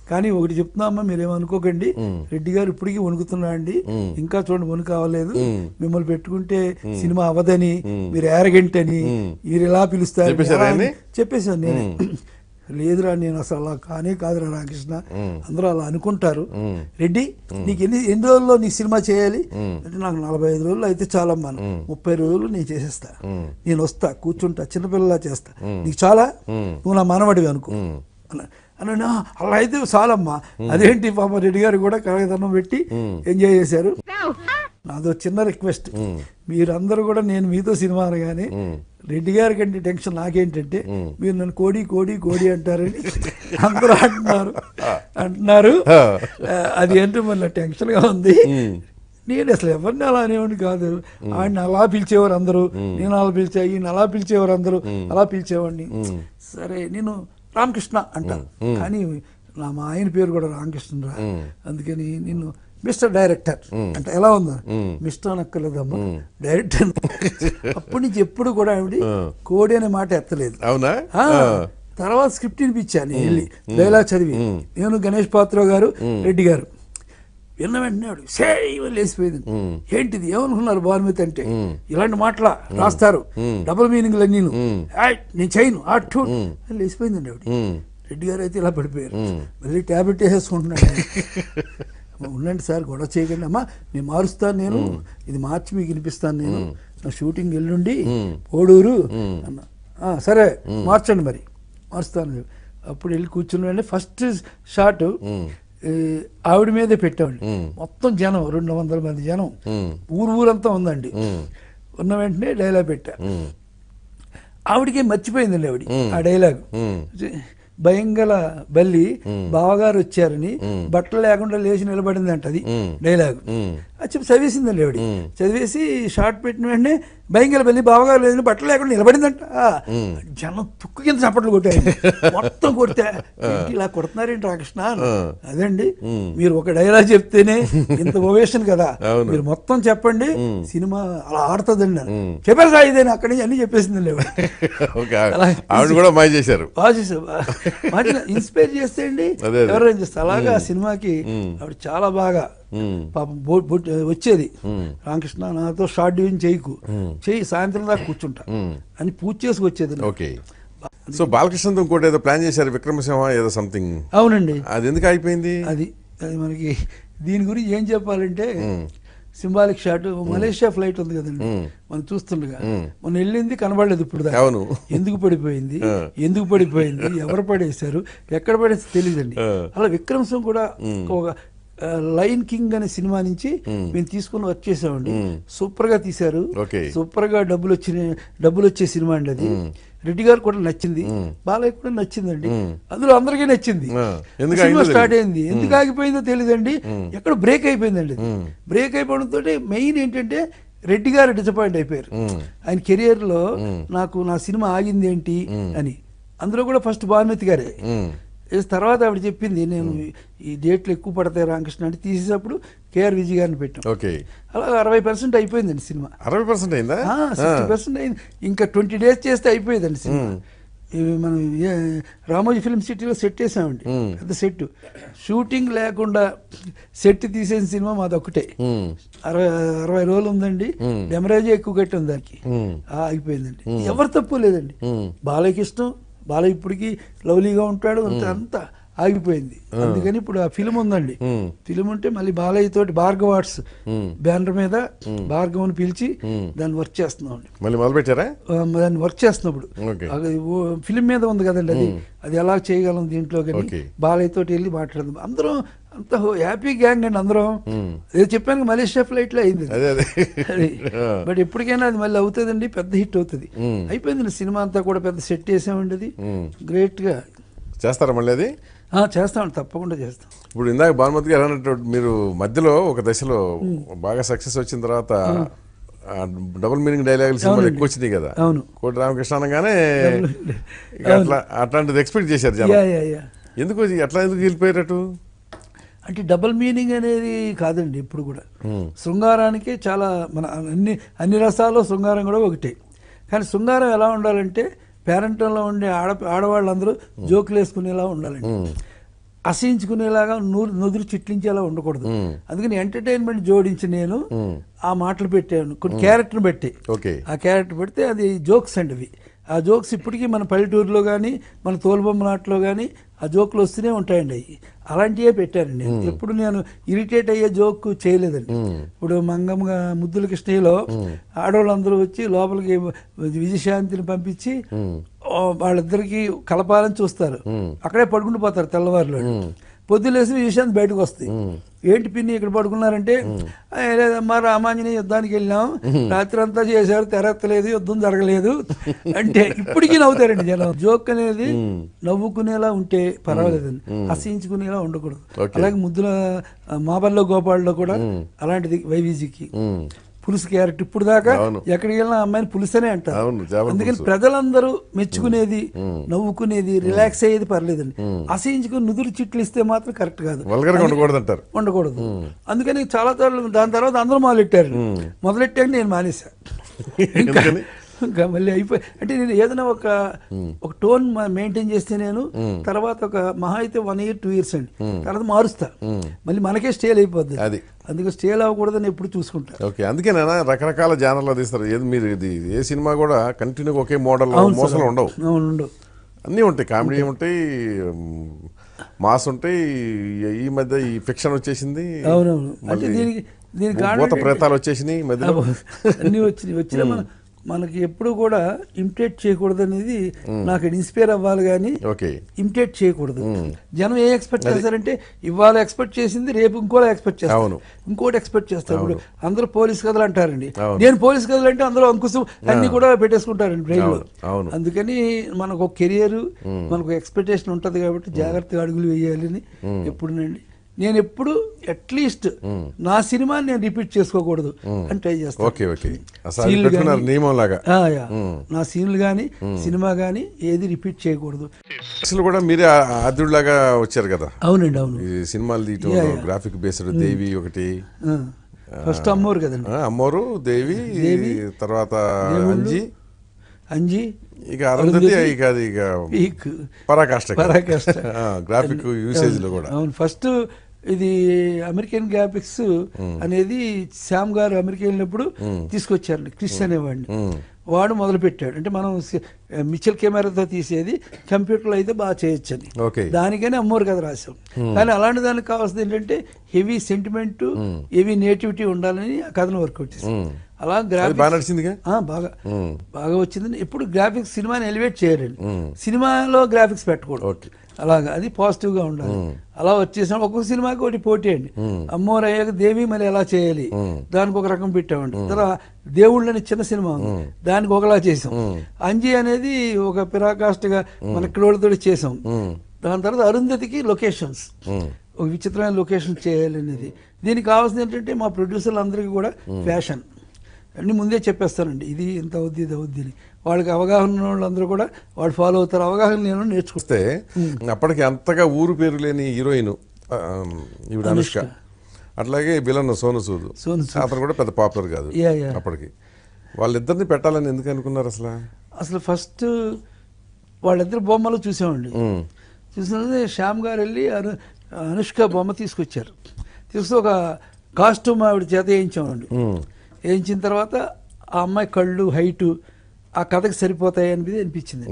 కానీ ఒకటి చెప్తున్నా అమ్మ, మీరేమనుకోకండి, రెడ్డి గారు ఇప్పటికీ వణుకుతున్నా అండి, ఇంకా చూడండి వణుకు అవ్వలేదు, మిమ్మల్ని పెట్టుకుంటే సినిమా అవ్వదని, మీరు యారగెంట్ అని మీరు ఎలా పిలుస్తారు చెప్పేశాను నేను. లేదురా నేను అసలు అలా కానే కాదురా రామకృష్ణ, అందరూ అలా అనుకుంటారు. రెడ్డి నీకు ఎన్ని రోజుల్లో నీ సినిమా చేయాలి అంటే, నాకు 45 రోజులు అయితే చాలమ్మా, 30 రోజులు నేను చేసేస్తా, నేను వస్తా కూర్చుంటా చిన్నపిల్లలా చేస్తా, నీకు చాలా, నువ్వు నా మనవడివి అనుకో అన్నా. అలా అయితే చాలమ్మా. అదేంటి పాప రెడ్డి గారు కూడా కలగదన్నం పెట్టి ఎంజాయ్ చేశారు. నాదో చిన్న రిక్వెస్ట్, మీరందరూ కూడా నేను మీతో సినిమా అనగానే రెడ్డి గారి కంటే టెన్షన్ నాకేంటంటే, మీరు నన్ను కోడి కోడి కోడి అంటారని అందరూ అంటున్నారు. అది ఏంటో మళ్ళీ టెన్షన్గా ఉంది. నేను అసలు ఎవరిని అలా అనేవాడిని కాదు, ఆయన అలా పిలిచేవారు అందరూ, నేను అలా పిలిచా, ఈయన అలా పిలిచేవారు అందరూ, అలా పిలిచేవాడిని. సరే నేను రామకృష్ణ అంటాను, కానీ మా ఆయన పేరు కూడా రామకృష్ణ రా, అందుకని నిన్ను మిస్టర్ డైరెక్టర్ అంటే ఎలా ఉందా, మిస్టర్ అనక్కర్లేదమ్మా డైరెక్టర్. అప్పటి నుంచి ఎప్పుడు కూడా ఆవిడ కోడి అనే మాట ఎత్తలేదు. తర్వాత స్క్రిప్ట్ వినిపించాను వెళ్ళి, డైలాగ్ చదివి, నేను గణేష్ పాత్ర గారు రెడ్డి గారు విన్న వెంటనే ఆవిడ సేవ లేసిపోయింది. ఏంటిది ఏమనుకున్నారు భానుమతి అంటే, ఇలాంటి మాటలా రాస్తారు, డబుల్ మీనింగ్లు నేను చేయను అటు లేసిపోయిందండి ఆవిడ. రెడ్డి గారు అయితే ఇలా పడిపోయారు. మళ్ళీ ట్యాబ్లెట్ వేసేసుకుంటున్నాడు. ఉండండి సార్ గొడవ చేయకండి అమ్మా, నేను మారుస్తాను, నేను ఇది మార్చి మీకు వినిపిస్తాను, నేను నా షూటింగ్ ఎల్లుండి పోడూరు అన్న. సరే మార్చండి మరి, మారుస్తాను. అప్పుడు వెళ్ళి కూర్చుని ఫస్ట్ షాట్ ఆవిడ మీదే పెట్టామండి. మొత్తం జనం 200 మంది జనం, ఊరంతా ఉందండి. ఉన్న వెంటనే డైలాగ్ పెట్టా, ఆవిడకే మర్చిపోయిందండి ఆవిడ ఆ డైలాగ్. భయంగల బల్లి బావగారు వచ్చారని బట్టలు లేకుండా లేచి నిలబడిందంట, అది డైలాగ్. అది చెప్పి చదివేసిందండి ఆవిడ. చదివేసి షార్ట్ పెట్టిన వెంటనే భయంగల బల్లి బావగారు లేదని బట్టలు లేకుండా నిలబడిందంట. జనం తుక్కు కింద చప్పట్లు కొట్టారు, మొత్తం కొడితే ఇలా కొడుతున్నారేంటి రాకృష్ణ. అదండి, మీరు ఒక డైలాగ్ చెప్తేనే ఇంత ఓవేషన్ కదా, మీరు మొత్తం చెప్పండి సినిమా అలా ఆడుతుందండి. నన్ను చెప్పారు సార్ ఇదేనా అక్కడి నుంచి అన్ని చెప్పేసిందండి బాగా చేశారు. ఇన్స్పైర్ చేస్తే అండి ఎవరైనా చేస్తారు. అలాగా ఆ సినిమాకి ఆవిడ చాలా బాగా పాపం వచ్చేది, రామకృష్ణ నాతో షార్ట్ డివిజన్ చెయ్యి సాయంత్రం దాకా కూర్చుంటా అని పూజ చేసి వచ్చేది. ఓకే. సో బాలకృష్ణతో ఇంకోటి ఏదో ప్లాన్ చేశారు, విక్రమసింహ ఏదో సంథింగ్. అవునండి. అది ఎందుకు అయిపోయింది? అది మనకి దీని గురించి ఏం చెప్పాలంటే, సింబాలిక్ షాట్, మలేషియా ఫ్లైట్ ఉంది కదండి మనం చూస్తుండగా, మనం వెళ్ళింది కనబడలేదు ఇప్పుడు దాకా. ఎందుకు పడిపోయింది, ఎవరు పడేశారు, ఎక్కడ పడేసి తెలియదండి. అలా విక్రమ్ సింగ్ కూడా ఒక లయన్ కింగ్ అనే సినిమా నుంచి మేము తీసుకుని వర్క్ చేసామండి. సూపర్ గా తీశారు, సూపర్ గా డబ్బులు వచ్చే సినిమా అండి అది. రెడ్డి గారు కూడా నచ్చింది, బాలయ్య కూడా నచ్చిందండి, అందులో అందరికీ నచ్చింది. సినిమా స్టార్ట్ అయింది, ఎందుకు ఆగిపోయిందో తెలియదండి, ఎక్కడ బ్రేక్ అయిపోయిందండి. బ్రేక్ అయిపోవడంతో మెయిన్ ఏంటంటే రెడ్డి గారు డిసప్పాయింట్ అయిపోయారు. ఆయన కెరియర్ లో నా సినిమా ఆగింది ఏంటి అని. అందులో కూడా ఫస్ట్ భానుమతి గారే. తర్వాత ఆవిడ చెప్పింది, నేను ఈ డేట్లు ఎక్కువ పడతాయి రామకృష్ణ అంటే తీసేటప్పుడు కేఆర్ విజయ్ గారిని పెట్టాం. అలా 60% అయిపోయిందండి సినిమా. 60% అయిందా? 60% అయింది. ఇంకా 20 days చేస్తే అయిపోయేదండి సినిమా. మనం రామోజీ ఫిల్మ్ సిటీలో సెట్ వేసామండి, పెద్ద సెట్. షూటింగ్ లేకుండా సెట్ తీసేసిన సినిమా మాది ఒకటే. 60 రోజులు ఉందండి, డెమరేజ్ ఎక్కువ కట్టి ఉంది దానికి, ఆగిపోయిందండి. ఎవరు తప్పు లేదండి, బాలయ్యకి ఇష్టం, బాలయ్య ఇప్పటికీ లవ్లీగా ఉంటాడు, అంతా ఆగిపోయింది. అందుకని ఇప్పుడు ఆ ఫిలిం ఉందండి, ఫిలిం ఉంటే మళ్ళీ బాలయ్య తోటి భార్గవ్ ఆర్ట్స్ బ్యానర్ మీద భార్గవ్ని పిలిచి దాన్ని వర్క్ చేస్తున్నాం. మళ్ళీ మొదలు పెట్టారా? దాన్ని వర్క్ చేస్తున్నప్పుడు ఫిలిం మీద ఉంది కదండి, అది ఎలా చేయగలం దీంట్లో కానీ బాలయ్య తోటి వెళ్ళి మాట్లాడదాం. అందరం అంత హ్యాపీ గ్యాంగ్ అండి అందరం. ఏదో చెప్పాను మలేషియా ఫ్లైట్ లో అయింది, బట్ ఎప్పటికైనా అది మళ్ళీ అవుతుందండి, పెద్ద హిట్ అవుతుంది. అయిపోయింది సినిమా అంతా కూడా, పెద్ద సెట్ చేసామండి, అది గ్రేట్ గా. చేస్తారా మళ్ళీ అది? చేస్తామండి, తప్పకుండా చేస్తాం. ఇప్పుడు ఇందాక భానుమతి గారు అన్నట్టు మీరు మధ్యలో ఒక దశలో బాగా సక్సెస్ వచ్చిన తర్వాత డబుల్ మీనింగ్ డైలాగులు సినిమాలు ఎక్కువ వచ్చినాయి కదా, కోటి రామకృష్ణ అనగానే అట్లాంటిది ఎక్స్పెక్ట్ చేశారు జనం. ఎందుకు వెళ్ళిపోయారటు? అంటే డబుల్ మీనింగ్ అనేది కాదండి, ఇప్పుడు కూడా శృంగారానికి చాలా మన అన్ని రసాల్లో శృంగారం కూడా ఒకటే. కానీ శృంగారం ఎలా ఉండాలంటే పేరెంటంలో ఉండే ఆడవాళ్ళందరూ జోకులు వేసుకునేలా ఉండాలండి, అసహించుకునేలాగా నుదురు చిట్లించేలా ఉండకూడదు. అందుకని ఎంటర్టైన్మెంట్ జోడించి నేను ఆ మాటలు పెట్టాను, కొన్ని క్యారెక్టర్ పెట్టి. ఆ క్యారెక్టర్ పెడితే అది జోక్స్ అండి అవి. ఆ జోక్స్ ఇప్పటికీ మన పల్లెటూరులో కానీ మన తోలుబొమ్మలాట్లో కానీ ఆ జోకులు వస్తూనే ఉంటాయండి. అవి అలాంటివే పెట్టానండి. ఎప్పుడు నేను ఇరిటేట్ అయ్యే జోక్ చేయలేదండి. ఇప్పుడు మంగమ్మ ముద్దుల కృష్ణయ్యలో ఆడవాళ్ళందరూ వచ్చి లోపలికి విజయశాంతిని పంపించి వాళ్ళిద్దరికి కలపాలని చూస్తారు, అక్కడే పడుకుంటూ పోతారు తెల్లవారులో. పొద్దులేసి విజయశాంతి బయటకు వస్తాయి, ఏంటి పిన్ని ఇక్కడ పడుకున్నారంటే, లేదమ్మా రామాంజనేయ యుద్ధానికి వెళ్ళాం, రాత్రి అంతా చేశారు, తెరెత్తలేదు, యుద్ధం జరగలేదు అంటే. ఇప్పటికీ నవ్వుతారండి జనం. జోక్ అనేది నవ్వుకునేలా ఉంటే పర్వాలేదండి, అసహించుకునేలా ఉండకూడదు. అలాగే ముద్దుల మాబల్లో గోపాల్లో కూడా అలాంటిది వైవిజీకి పులుసు క్యారెక్టర్. ఇప్పుడు దాకా ఎక్కడికి వెళ్ళినా అమ్మాయిని పులుసనే అంటారు. అందుకని ప్రజలందరూ మెచ్చుకునేది, నవ్వుకునేది, రిలాక్స్ అయ్యేది పర్లేదండి. అసహించుకుని నుదురు చిట్లు ఇస్తే మాత్రం కరెక్ట్ కాదు, ఉండకూడదు. అందుకని చాలా దాని తర్వాత అందరూ మొదలెట్టాక నేను మానేసా. ఇంకా మళ్ళీ అయిపోయి అంటే నేను ఏదైనా ఒక టోన్ మెయింటైన్ చేస్తే నేను తర్వాత ఒక మహా అయితే 1 year 2 years అండి, తర్వాత మారుస్తా, మళ్ళీ మనకే స్టేల్ అయిపోద్ది. అందుకే స్టేల్ అవ్వకూడదని ఎప్పుడు చూసుకుంటా. ఓకే, అందుకేనా రకరకాల జానర్లో తీస్తారు. ఏది మీరు ఇది ఏ సినిమా కూడా కంటిన్యూగా ఒకే మోడల్ మోసాలు ఉండవు, అన్నీ ఉంటాయి. కామెడీ ఉంటాయి, మాస్ ఉంటాయి. ఈ మధ్య ఈ ఫిక్షన్ వచ్చేసింది, అవునవును. అంటే దీనికి భూత ప్రేతాలు వచ్చేసినాయి, మధ్యలో అన్ని వచ్చినా మనం మనకి ఎప్పుడు కూడా ఇమిటేట్ చేయకూడదు అనేది నాకు ఇన్స్పైర్ అవ్వాలి కానీ ఇమిటేట్ చేయకూడదు. జనం ఏం ఎక్స్పెక్ట్ చేస్తారంటే ఇవాళ ఎక్స్పెక్ట్ చేసింది రేపు ఇంకోలా ఎక్స్పెక్ట్ చేస్తారు, ఇంకోటి ఎక్స్పెక్ట్ చేస్తారు. ఇప్పుడు అందరూ పోలీస్ కథలు అంటారండి, నేను పోలీస్ కథలు అంటే అందరూ అంకుశం అన్ని కూడా పెట్టేసుకుంటారండి బ్రెయిన్ లో. అందుకని మనకు ఒక కెరియర్, మనకు ఎక్స్పెక్టేషన్ ఉంటది కాబట్టి జాగ్రత్తగా అడుగులు వేయాలని ఎప్పుడునండి. నేను ఎప్పుడు అట్లీస్ట్ నా సినిమా నేను రిపీట్ చేసుకోకూడదు అని ట్రై చేస్తాను. నా సీన్లు కానీ సినిమా కానీ ఏది రిపీట్ చేయకూడదు. కూడా మీరే ఆద్యుడిలాగా వచ్చారు కదా. అవునండి, అవును. సినిమాలు గ్రాఫిక్ బేస్డ్ దేవి ఒకటి, ఫస్ట్ అమ్మోరు కదండి, అమ్మోరు, దేవి, తర్వాత అంజి, ఇక అరుంధతి, ఇక పరాకాష్ట గ్రాఫిక్ యూసేజ్ లో కూడా. అవును, ఫస్ట్ ఇది అమెరికన్ గ్రాఫిక్స్ అనేది శ్యామ్ గారు అమెరికా వెళ్ళినప్పుడు తీసుకొచ్చారండి. క్రిస్ అనేవాడిని, వాడు మొదలు పెట్టాడు. అంటే మనం మిచెల్ కెమెరాతో తీసేది కంప్యూటర్లో అయితే బాగా చేయొచ్చని, దానికనే అమ్మోరు కథ రాసాం. కానీ అలాంటి దానికి కావాల్సింది ఏంటంటే హెవీ సెంటిమెంట్, హెవీ నేటివిటీ ఉండాలని ఆ కథను వర్కౌట్ చేసాం. అలా గ్రాఫిక్స్ బాగా వచ్చిందని. ఎప్పుడు గ్రాఫిక్స్ సినిమాని ఎలివేట్ చేయాలండి, సినిమాలో గ్రాఫిక్స్ పెట్టకూడదు. అలాగా అది పాజిటివ్ గా ఉండాలి. అలా వచ్చేసాం. ఒక్కొక్క సినిమాకి ఒకటి పోటీ అండి. అమ్మోరు అయ్యాక దేవి మరి ఎలా చేయాలి, దానికి ఒక రకం పెట్టామండి. తర్వాత దేవుళ్ళని చిన్న సినిమా ఉంది, దానికి ఒకలా చేసాం. అంజి అనేది ఒక పిరాకాష్ఠగా మన క్రోడ్తో చేసాం. దాని తర్వాత అరుంధతికి లొకేషన్స్, ఒక విచిత్రమైన లొకేషన్ చేయాలనేది. దీనికి కావాల్సింది ఏంటంటే మా ప్రొడ్యూసర్లు అందరికీ కూడా ఫ్యాషన్ అన్ని ముందే చెప్పేస్తానండి, ఇది ఇంత అవుద్ది, ఇది అవుద్ది అని. వాళ్ళకి అవగాహన ఉన్న వాళ్ళందరూ కూడా వాళ్ళు ఫాలో అవుతారు. అవగాహన నేను నేర్చుకొస్తే అప్పటికి అంతగా ఊరు పేరు లేని హీరోయిన్ ఈవిడ అనుష్క, అట్లాగే విలన్ సోను సూద్, అతను కూడా పెద్ద పాపులర్ కాదు అప్పటికి. వాళ్ళిద్దరిని పెట్టాలని ఎందుకు అనుకున్నారు అసలు? అసలు ఫస్ట్ వాళ్ళిద్దరు బొమ్మలు చూసామండి. చూసినది శ్యామ్ గారు వెళ్ళి అనుష్క బొమ్మ తీసుకొచ్చారు. తీసుకొస్తే ఒక కాస్ట్యూమ్ ఆవిడ చేత వేయించామండి. వేయించిన తర్వాత ఆ అమ్మాయి కళ్ళు, హైటు ఆ కథకి సరిపోతాయి అనేది అనిపించింది.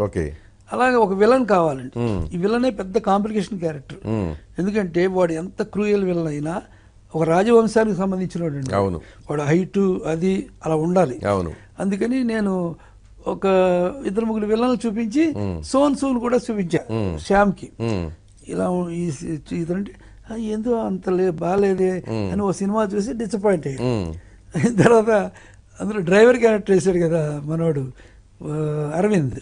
అలాగే ఒక విలన్ కావాలండి. ఈ విలనే పెద్ద కాంప్లికేషన్ క్యారెక్టర్. ఎందుకంటే వాడు ఎంత క్రూయల్ విలన్ అయినా ఒక రాజవంశానికి సంబంధించిన వాడు అండి. వాడు హైటు అది అలా ఉండాలి. అందుకని నేను ఒక ఇద్దరు ముగ్గురు విలన్లు చూపించి సోన్ సూన్ కూడా చూపించా శ్యామ్కి. ఇలా ఇదంటే ఎందుకు అంత బాగాలేదే అని ఓ సినిమా చూసి డిసప్పాయింట్ అయ్యాడు. తర్వాత అందులో డ్రైవర్ క్యారెక్టర్ వేసాడు కదా మనోడు అరవింద్,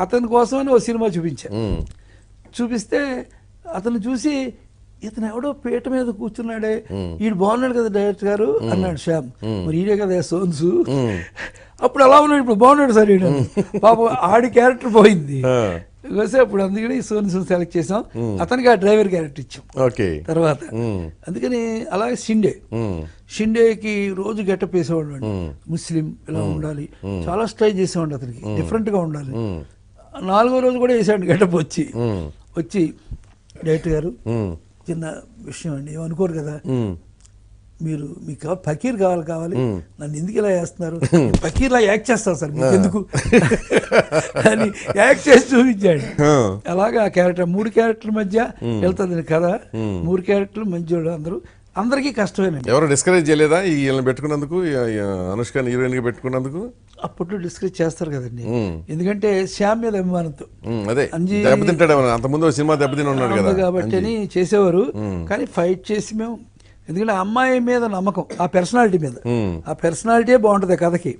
అతని కోసమని ఓ సినిమా చూపించా. చూపిస్తే అతను చూసి ఇతను ఎవడో పీట మీద కూర్చున్నాడే, ఈడు బాగున్నాడు కదా డైరెక్టర్ గారు అన్నాడు శ్యామ్. మరి ఈడే కదా సోన్సు, అప్పుడు అలా ఉన్నాడు, ఇప్పుడు బాగున్నాడు సార్ ఈడు. పాపం ఆడి క్యారెక్టర్ పోయింది. అప్పుడు అందుకని సోన్సు సెలెక్ట్ చేసాం, అతనికి ఆ డ్రైవర్ క్యారెక్టర్ ఇచ్చాం తర్వాత. అందుకని అలాగే షిండేకి రోజు గెటప్ వేసేవాడు, ముస్లిం ఇలా ఉండాలి, చాలా స్టైల్ చేసేవాడు, అతనికి డిఫరెంట్ గా ఉండాలి. 4వ రోజు కూడా వేసాడు గెటప్. వచ్చి డైరెక్టర్ గారు చిన్న విషయం అండి, ఏమనుకోరు కదా, మీరు మీకు ఫకీర్ కావాలి, నన్ను ఎందుకు ఇలా వేస్తున్నారు, ఫకీర్లా యాక్ట్ చేస్తారు సార్ మీకు ఎందుకు అని యాక్ట్ చేసి చూపించాడు. అలాగా ఆ క్యారెక్టర్ 3 క్యారెక్టర్ మధ్య వెళ్తుంది కదా. 3 క్యారెక్టర్లు మంచి అందరికీ కష్టమేనండి. ఎవరు డిస్కరేజ్ చేయలేదా వీళ్ళని పెట్టుకున్నందుకు, అనుష్క హీరోయిన్ గా పెట్టుకున్నందుకు? అప్పట్లో డిస్కరేజ్ చేస్తారు కదండి, ఎందుకంటే శ్యామ్ మీద అభిమానంతో. అంజి అంతకుముందు సినిమా దెబ్బతిని ఉన్నాడు కదా కాబట్టి అని చేసేవారు. కానీ ఫైట్ చేసి మేము, ఎందుకంటే అమ్మాయి మీద నమ్మకం, ఆ పర్సనాలిటీ మీద, ఆ పర్సనాలిటీ బాగుంటుంది కథకి,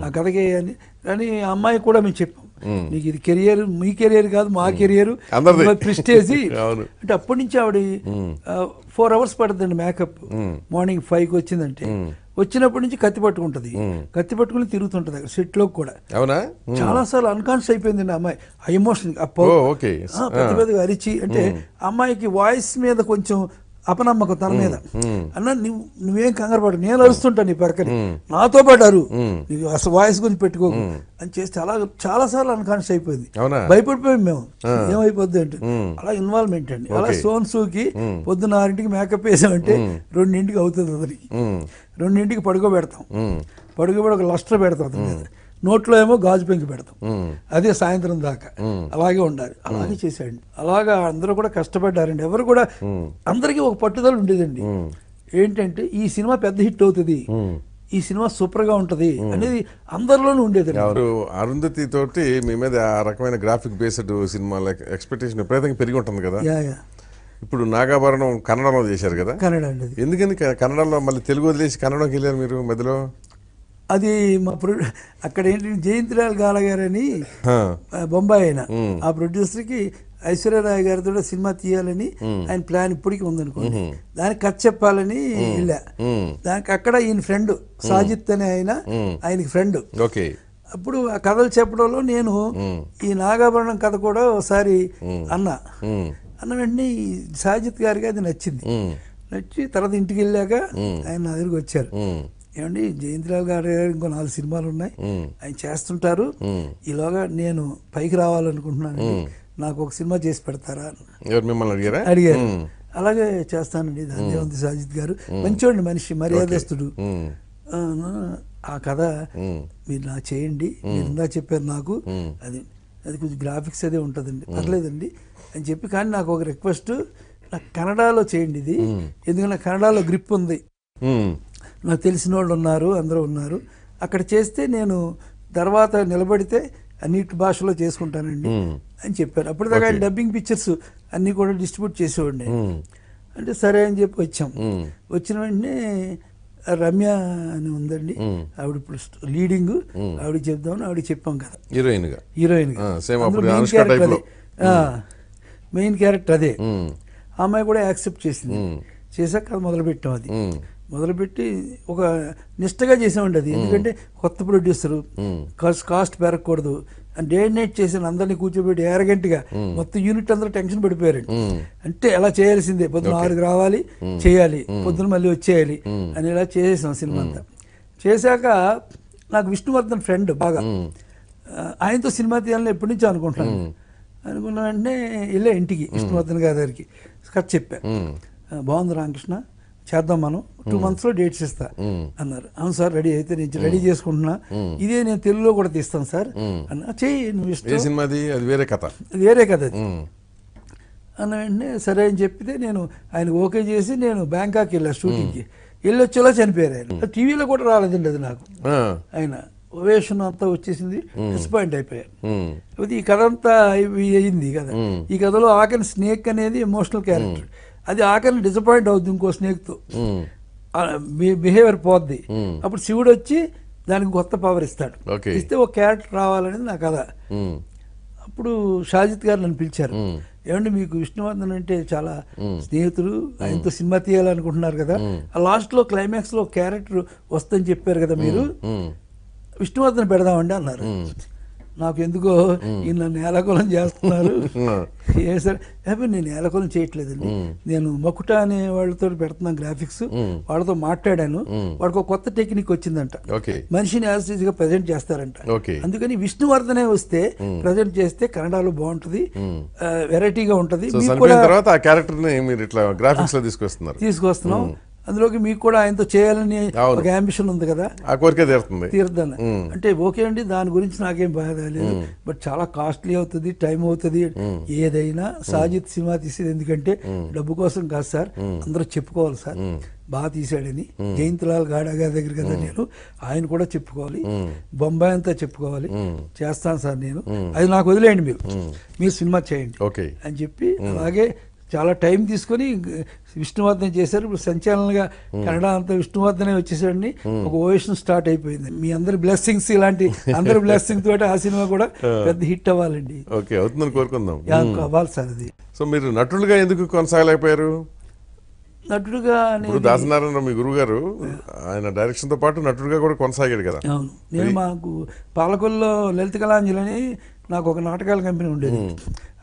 ఆ కథకి అని. కానీ ఆ అమ్మాయి కూడా మేము చెప్పాం, నీకు ఇది కెరియర్, మీ కెరియర్ కాదు మా కెరియర్, ప్రిస్టేజ్. అంటే అప్పటి నుంచి ఆవిడ 4 hours పడుతుందండి మేకప్. మార్నింగ్ 5కి వచ్చిందంటే వచ్చినప్పటి నుంచి కత్తి పట్టుకుంటది, కత్తి పట్టుకుని తిరుగుతుంటది అక్కడ సెట్ లో కూడా. చాలా సార్లు అన్కాన్షియస్ అయిపోయిందండి అమ్మాయి. ఆ ఎమోషన్ పెద్ద పెద్దగా అరిచి, అంటే అమ్మాయికి వాయిస్ మీద కొంచెం అపనమ్మకం తన మీద. అన్న నువ్వేం కంగారు పడు, నేను అరుస్తుంటా నీ పక్కని, నాతో పాటు అరు, నీకు అసలు వాయిస్ గురించి పెట్టుకోకు అని చేస్తే అలా చాలా సార్లు అన్కాన్షియస్ అయిపోయింది. భయపడిపోయాం మేము, ఏమైపోద్ది అంటే. అలా ఇన్వాల్వ్మెంట్ అండి. అలా సోన్సూకి పొద్దున్న 6ంటికి మేకప్ వేసామంటే 2ంటికి అవుతుంది అతనికి. 2ంటికి పడుకోబెడతాం, పడుకోబెడి ఒక లస్టర్ పెడతాం అతని మీద, నోట్లో ఏమో గాజు పెంకి పెడతాం, అదే సాయంత్రం దాకా అలాగే ఉండాలి. అలాగే చేశాడు. అలాగా అందరూ కూడా కష్టపడ్డారండి. ఎవరు కూడా, అందరికీ ఒక పట్టుదల ఉండేదండి. ఏంటంటే ఈ సినిమా పెద్ద హిట్ అవుతుంది, ఈ సినిమా సూపర్ గా ఉంటది అనేది అందరిలోనూ ఉండేది. అరుంధతి తోటి మీ మీద ఆ రకమైన గ్రాఫిక్ బేస్డ్ సినిమా ఎక్స్పెక్టేషన్ విపరీతంగా పెరిగి ఉంటుంది కదా. ఇప్పుడు నాగాభరణం కన్నడలో చేశారు కదా. కన్నడ అండి. ఎందుకని కన్నడలో మళ్ళీ తెలుగు వదిలేసి కన్నడకి వెళ్ళారు మీరు మధ్యలో? అది మా అక్కడ ఏంటి జయంతిలాల్ గాల గారని బొంబాయి అయిన ఆ ప్రొడ్యూసర్కి ఐశ్వర్యరాయ్ గారితో సినిమా తీయాలని ఆయన ప్లాన్ ఇప్పటికీ ఉందనుకోండి. దానికి కథ చెప్పాలని వెళ్ళా. దానికి అక్కడ ఈయన ఫ్రెండ్ సాజిత్ అనే ఆయనకి ఫ్రెండ్. అప్పుడు ఆ కథలు చెప్పడంలో నేను ఈ నాగాభరణం కథ కూడా ఒకసారి అన్న వెంటనే సాజిత్ గారికి అది నచ్చింది. నచ్చి తర్వాత ఇంటికి వెళ్ళాక ఆయన నా దగ్గరికి వచ్చారు. ఏమండి జయంతిలాల్ గారు ఇంకో 4 సినిమాలు ఉన్నాయి, ఆయన చేస్తుంటారు, ఈలోగా నేను పైకి రావాలనుకుంటున్నాను, నాకు ఒక సినిమా చేసి పెడతారా అడిగారు. అలాగే చేస్తానండి, దాని ఉంది. సాజిద్ గారు మంచివాడి మనిషి, మర్యాదస్తుడు. ఆ కథ మీరు నాకు చేయండి, మీరు ఇందా చెప్పారు నాకు, అది కొంచెం గ్రాఫిక్స్ అదే ఉంటుందండి, పర్లేదండి అని చెప్పి. కానీ నాకు ఒక రిక్వెస్ట్, నాకు కన్నడలో చేయండి ఇది, ఎందుకంటే కన్నడలో గ్రిప్ ఉంది, నాకు తెలిసిన వాళ్ళు ఉన్నారు, అందరూ ఉన్నారు. అక్కడ చేస్తే నేను తర్వాత నిలబడితే అన్నిటి భాషలో చేసుకుంటానండి అని చెప్పారు. అప్పటిదాకా ఆయన డబ్బింగ్ పిక్చర్స్ అన్నీ కూడా డిస్ట్రిబ్యూట్ చేసేవాడిని. అంటే సరే అని చెప్పి వచ్చాం. వచ్చిన వెంటనే రమ్య అని ఉందండి, ఆవిడ ఇప్పుడు లీడింగ్, ఆవిడకి చెప్దామని ఆవిడకి చెప్పాం కదా, హీరోయిన్ మెయిన్ క్యారెక్టర్ అదే. ఆ అమ్మాయి కూడా యాక్సెప్ట్ చేసింది. చేశాక అది మొదలుపెట్టాం. అది మొదలుపెట్టి ఒక నిష్టగా చేసామండి అది. ఎందుకంటే కొత్త ప్రొడ్యూసరు, కాస్ట్ పెరగకూడదు అని డే అండ్ నైట్ చేసాను. అందరినీ కూర్చోబెట్టి ఏరగంటగా మొత్తం యూనిట్ అందరూ టెన్షన్ పడిపోయారండి. అంటే ఎలా చేయాల్సిందే, పొద్దున 6కి రావాలి, చేయాలి, పొద్దున మళ్ళీ వచ్చేయాలి అని ఇలా చేసేసాం సినిమా అంతా. చేశాక నాకు విష్ణువర్ధన్ ఫ్రెండ్ బాగా, ఆయనతో సినిమా తీయాలని ఎప్పటి నుంచో అనుకుంటున్నాను. అనుకున్న వెంటనే వెళ్ళా ఇంటికి, విష్ణువర్ధన్ గారి దగ్గరికి కథ చెప్పా. బాగుంది రామకృష్ణ, చేద్దాం, మనం 2 months డేట్స్ ఇస్తా అన్నారు. అవును సార్, రెడీ అయితే నేను రెడీ చేసుకుంటున్నా, ఇదే నేను తెలుగులో కూడా తీస్తాను సార్ అన్న. చెయ్యి, నువ్వు ఇష్టం, వేరే కథ అది అన్న. వెంటనే సరే అని చెప్పితే నేను ఆయన ఓకే చేసి నేను బ్యాంకాక్ వెళ్ళా షూటింగ్కి. వెళ్ళొచ్చేలా చనిపోయారు ఆయన. టీవీలో కూడా రాలేదండి అది నాకు. ఆయన ఓవేషన్ అంతా వచ్చేసింది, డిసప్పాయింట్ అయిపోయారు. ఈ కథ అంతా అయింది కదా. ఈ కథలో ఆఖరి స్నేక్ అనేది ఎమోషనల్ క్యారెక్టర్, అది ఆఖరిని డిసప్పాయింట్ అవుతుంది ఇంకో స్నేక్తో, బిహేవియర్ పోద్ది. అప్పుడు శివుడు వచ్చి దానికి కొత్త పవర్ ఇస్తాడు, ఇస్తే ఒక క్యారెక్టర్ రావాలనేది నా కథ. అప్పుడు షాజిద్ గారు నన్ను పిలిచారు. ఏమంటే మీకు విష్ణువర్ధన్ అంటే చాలా స్నేహితులు, ఆయనతో సినిమా తీయాలనుకుంటున్నారు కదా, ఆ లాస్ట్లో క్లైమాక్స్లో క్యారెక్టర్ వస్తుందని చెప్పారు కదా, మీరు విష్ణువర్ధన్ పెడదామండి అన్నారు. నాకు ఎందుకో ఈయన నేలకొలం చేస్తున్నారు. ఏ సరే, నేను నేలకొలం చేయట్లేదండి, నేను మకుట అనే వాళ్ళతో పెడుతున్నాను గ్రాఫిక్స్, వాళ్ళతో మాట్లాడాను, వాడికి ఒక కొత్త టెక్నిక్ వచ్చిందంట, మనిషిని యాజ్ ఈజ్ గా ప్రజెంట్ చేస్తారంట. అందుకని విష్ణువర్ధనే వస్తే ప్రజెంట్ చేస్తే కన్నడలో బాగుంటది, వెరైటీగా ఉంటది. తీసుకొస్తున్నాం, అందులోకి మీకు కూడా ఆయనతో చేయాలని ఒక అంబిషన్ ఉంది కదా, ఆ కోరిక తీరుతాను అంటే ఓకే అండి, దాని గురించి నాకేం బాధ లేదు, బట్ చాలా కాస్ట్లీ అవుతుంది, టైం అవుతుంది. ఏదైనా సాజిద్ సినిమా తీసేది ఎందుకంటే డబ్బు కోసం కాదు సార్, అందరూ చెప్పుకోవాలి సార్ బాగా తీసాడని. జయంతిలాల్ గాడా గారి దగ్గర కదా నేను, ఆయన కూడా చెప్పుకోవాలి, బొంబాయి అంతా చెప్పుకోవాలి. చేస్తాను సార్ నేను, అది నాకు వదిలేయండి, మీరు సినిమా చేయండి అని చెప్పి. అలాగే చాలా టైం తీసుకొని విష్ణువర్ధన్ చేశారు. ఇప్పుడు సంచలనంగా కన్నడ అంతా విష్ణువర్ధనే వచ్చేసాడని ఒక ఓవేషన్ స్టార్ట్ అయిపోయింది. మీ అందరి బ్లెస్సింగ్స్, ఇలాంటి అందరి బ్లెస్సింగ్ తోటి ఆ సినిమా కూడా పెద్ద హిట్ అవ్వాలండి. అవుతుందని కోరుకుందాం. అవ్వాలి సార్ అది. సో మీరు నటులుగా ఎందుకు కొనసాగలేకపోయారు? నటుడుగా దాసనారాయణ మీ గురువు గారు, ఆయన డైరెక్షన్ తో పాటు నటుడుగా కూడా కొనసాగాడు కదా. అవును, నేను మాకు పాలకొల్లో లలిత కళాంజలి అని నాకు ఒక నాటకాల కంపెనీ ఉండేది,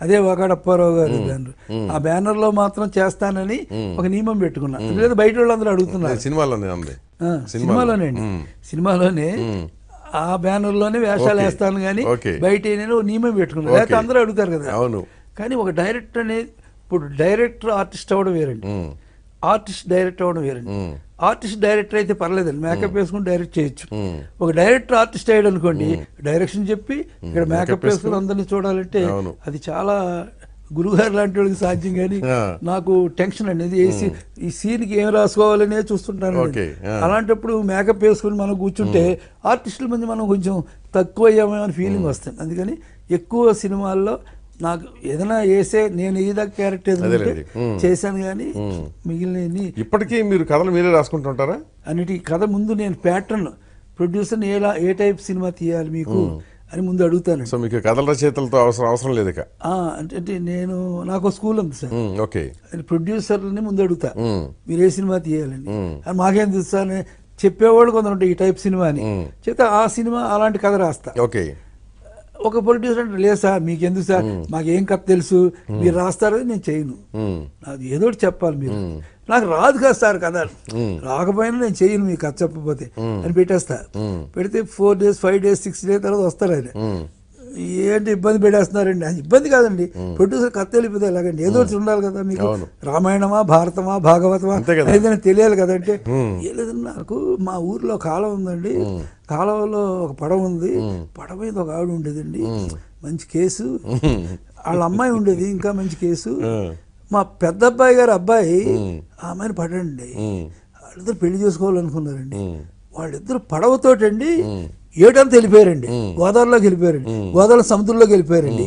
అదే వాకాడ అప్పారావు గారు బ్యానర్. ఆ బ్యానర్ లో మాత్రం చేస్తానని ఒక నియమం పెట్టుకున్నా, లేదా బయట వాళ్ళందరూ అడుగుతున్నారు. సినిమాలోనే అండి, సినిమాలోనే ఆ బ్యానర్ లోనే వేషాలు వేస్తాను కానీ బయట నేను నియమం పెట్టుకున్నాను, లేకపోతే అందరూ అడుగుతారు కదా. కానీ ఒక డైరెక్టర్ అనేది, ఇప్పుడు డైరెక్టర్ ఆర్టిస్ట్ అవ్వడం వేరండి, ఆర్టిస్ట్ డైరెక్టర్ అవ్వడం వేరండి. ఆర్టిస్ట్ డైరెక్టర్ అయితే పర్లేదండి, మేకప్ వేసుకుని డైరెక్ట్ చేయొచ్చు. ఒక డైరెక్టర్ ఆర్టిస్ట్ అయ్యాడు అనుకోండి, డైరెక్షన్ చెప్పి ఇక్కడ మేకప్ వేసుకుని అందరినీ చూడాలంటే అది చాలా గురుగారు లాంటి వాళ్ళకి సాధ్యం, కానీ నాకు టెన్షన్ అనేది ఈ సీన్కి ఏం రాసుకోవాలనే చూస్తుంటాను. అలాంటప్పుడు మేకప్ వేసుకుని మనం కూర్చుంటే ఆర్టిస్టుల మంది మనం కొంచెం తక్కువ అయ్యామని ఫీలింగ్ వస్తుంది. అందుకని ఎక్కువ సినిమాల్లో నాకు ఏదైనా వేసే నేను ఏదో క్యారెక్టర్ చేశాను, కానీ మిగిలిన ఇప్పటికీ మీరు కథలు మీరే రాసుకుంటుంటారా? అన్నిటి కథ ముందు నేను ప్యాటర్న్ ప్రొడ్యూసర్ని ఏ టైప్ సినిమా తీయాలి మీకు అని ముందు అడుగుతాను. సో మీకు కథల రచయితలతో అవసరం లేదు. అంటే నేను నాకు స్కూల్ ఉంది సార్. ఓకే. ప్రొడ్యూసర్ని ముందు అడుగుతా, మీరు ఏ సినిమా తీయాలని. అని మాకేం తెలుసా అని చెప్పేవాళ్ళు కొందరు ఉంటాయి, ఈ టైప్ సినిమా అని చెప్తే ఆ సినిమా అలాంటి కథ రాస్తా. ఓకే. ఒక ప్రొడ్యూసర్ అంటే లేదు సార్ మీకెందుకు సార్, మాకేం కథ తెలుసు, మీరు రాస్తారని నేను చేయను, నాకు ఏదో ఒకటి చెప్పాలి, మీరు నాకు రాదు కదా సార్ కథ, రాకపోయినా నేను చేయను మీకు కథ చెప్పకపోతే అని పెట్టేస్తా. పెడితే 4 days 5 days 6 days తర్వాత వస్తారు ఆయన, ఏంటి ఇబ్బంది పెట్టేస్తున్నారండి. అది ఇబ్బంది కాదండి, ప్రొడ్యూసర్ కథ వెళ్ళిపోతే ఎలాగండి, ఏదో ఒకటి ఉండాలి కదా మీకు, రామాయణమా భారతమా భాగవతమా ఏదైనా తెలియాలి కదంటే, లేదండి నాకు మా ఊర్లో కాలం ఉందండి, కాలంలో ఒక పడవ ఉంది, పడవ మీద ఒక ఆవిడ ఉండేదండి, మంచి కేసు, వాళ్ళ అమ్మాయి ఉండేది ఇంకా మంచి కేసు, మా పెద్ద అబ్బాయి గారు అబ్బాయి ఆ అమ్మాయిని పడండి, వాళ్ళిద్దరు పెళ్లి చేసుకోవాలనుకున్నారండి, వాళ్ళిద్దరు పడవతోటండి ఏటంతా వెళ్ళిపోయారండి, గోదావరిలోకి వెళ్ళిపోయారండి, గోదావరి సముద్రంలోకి వెళ్ళిపోయారండి,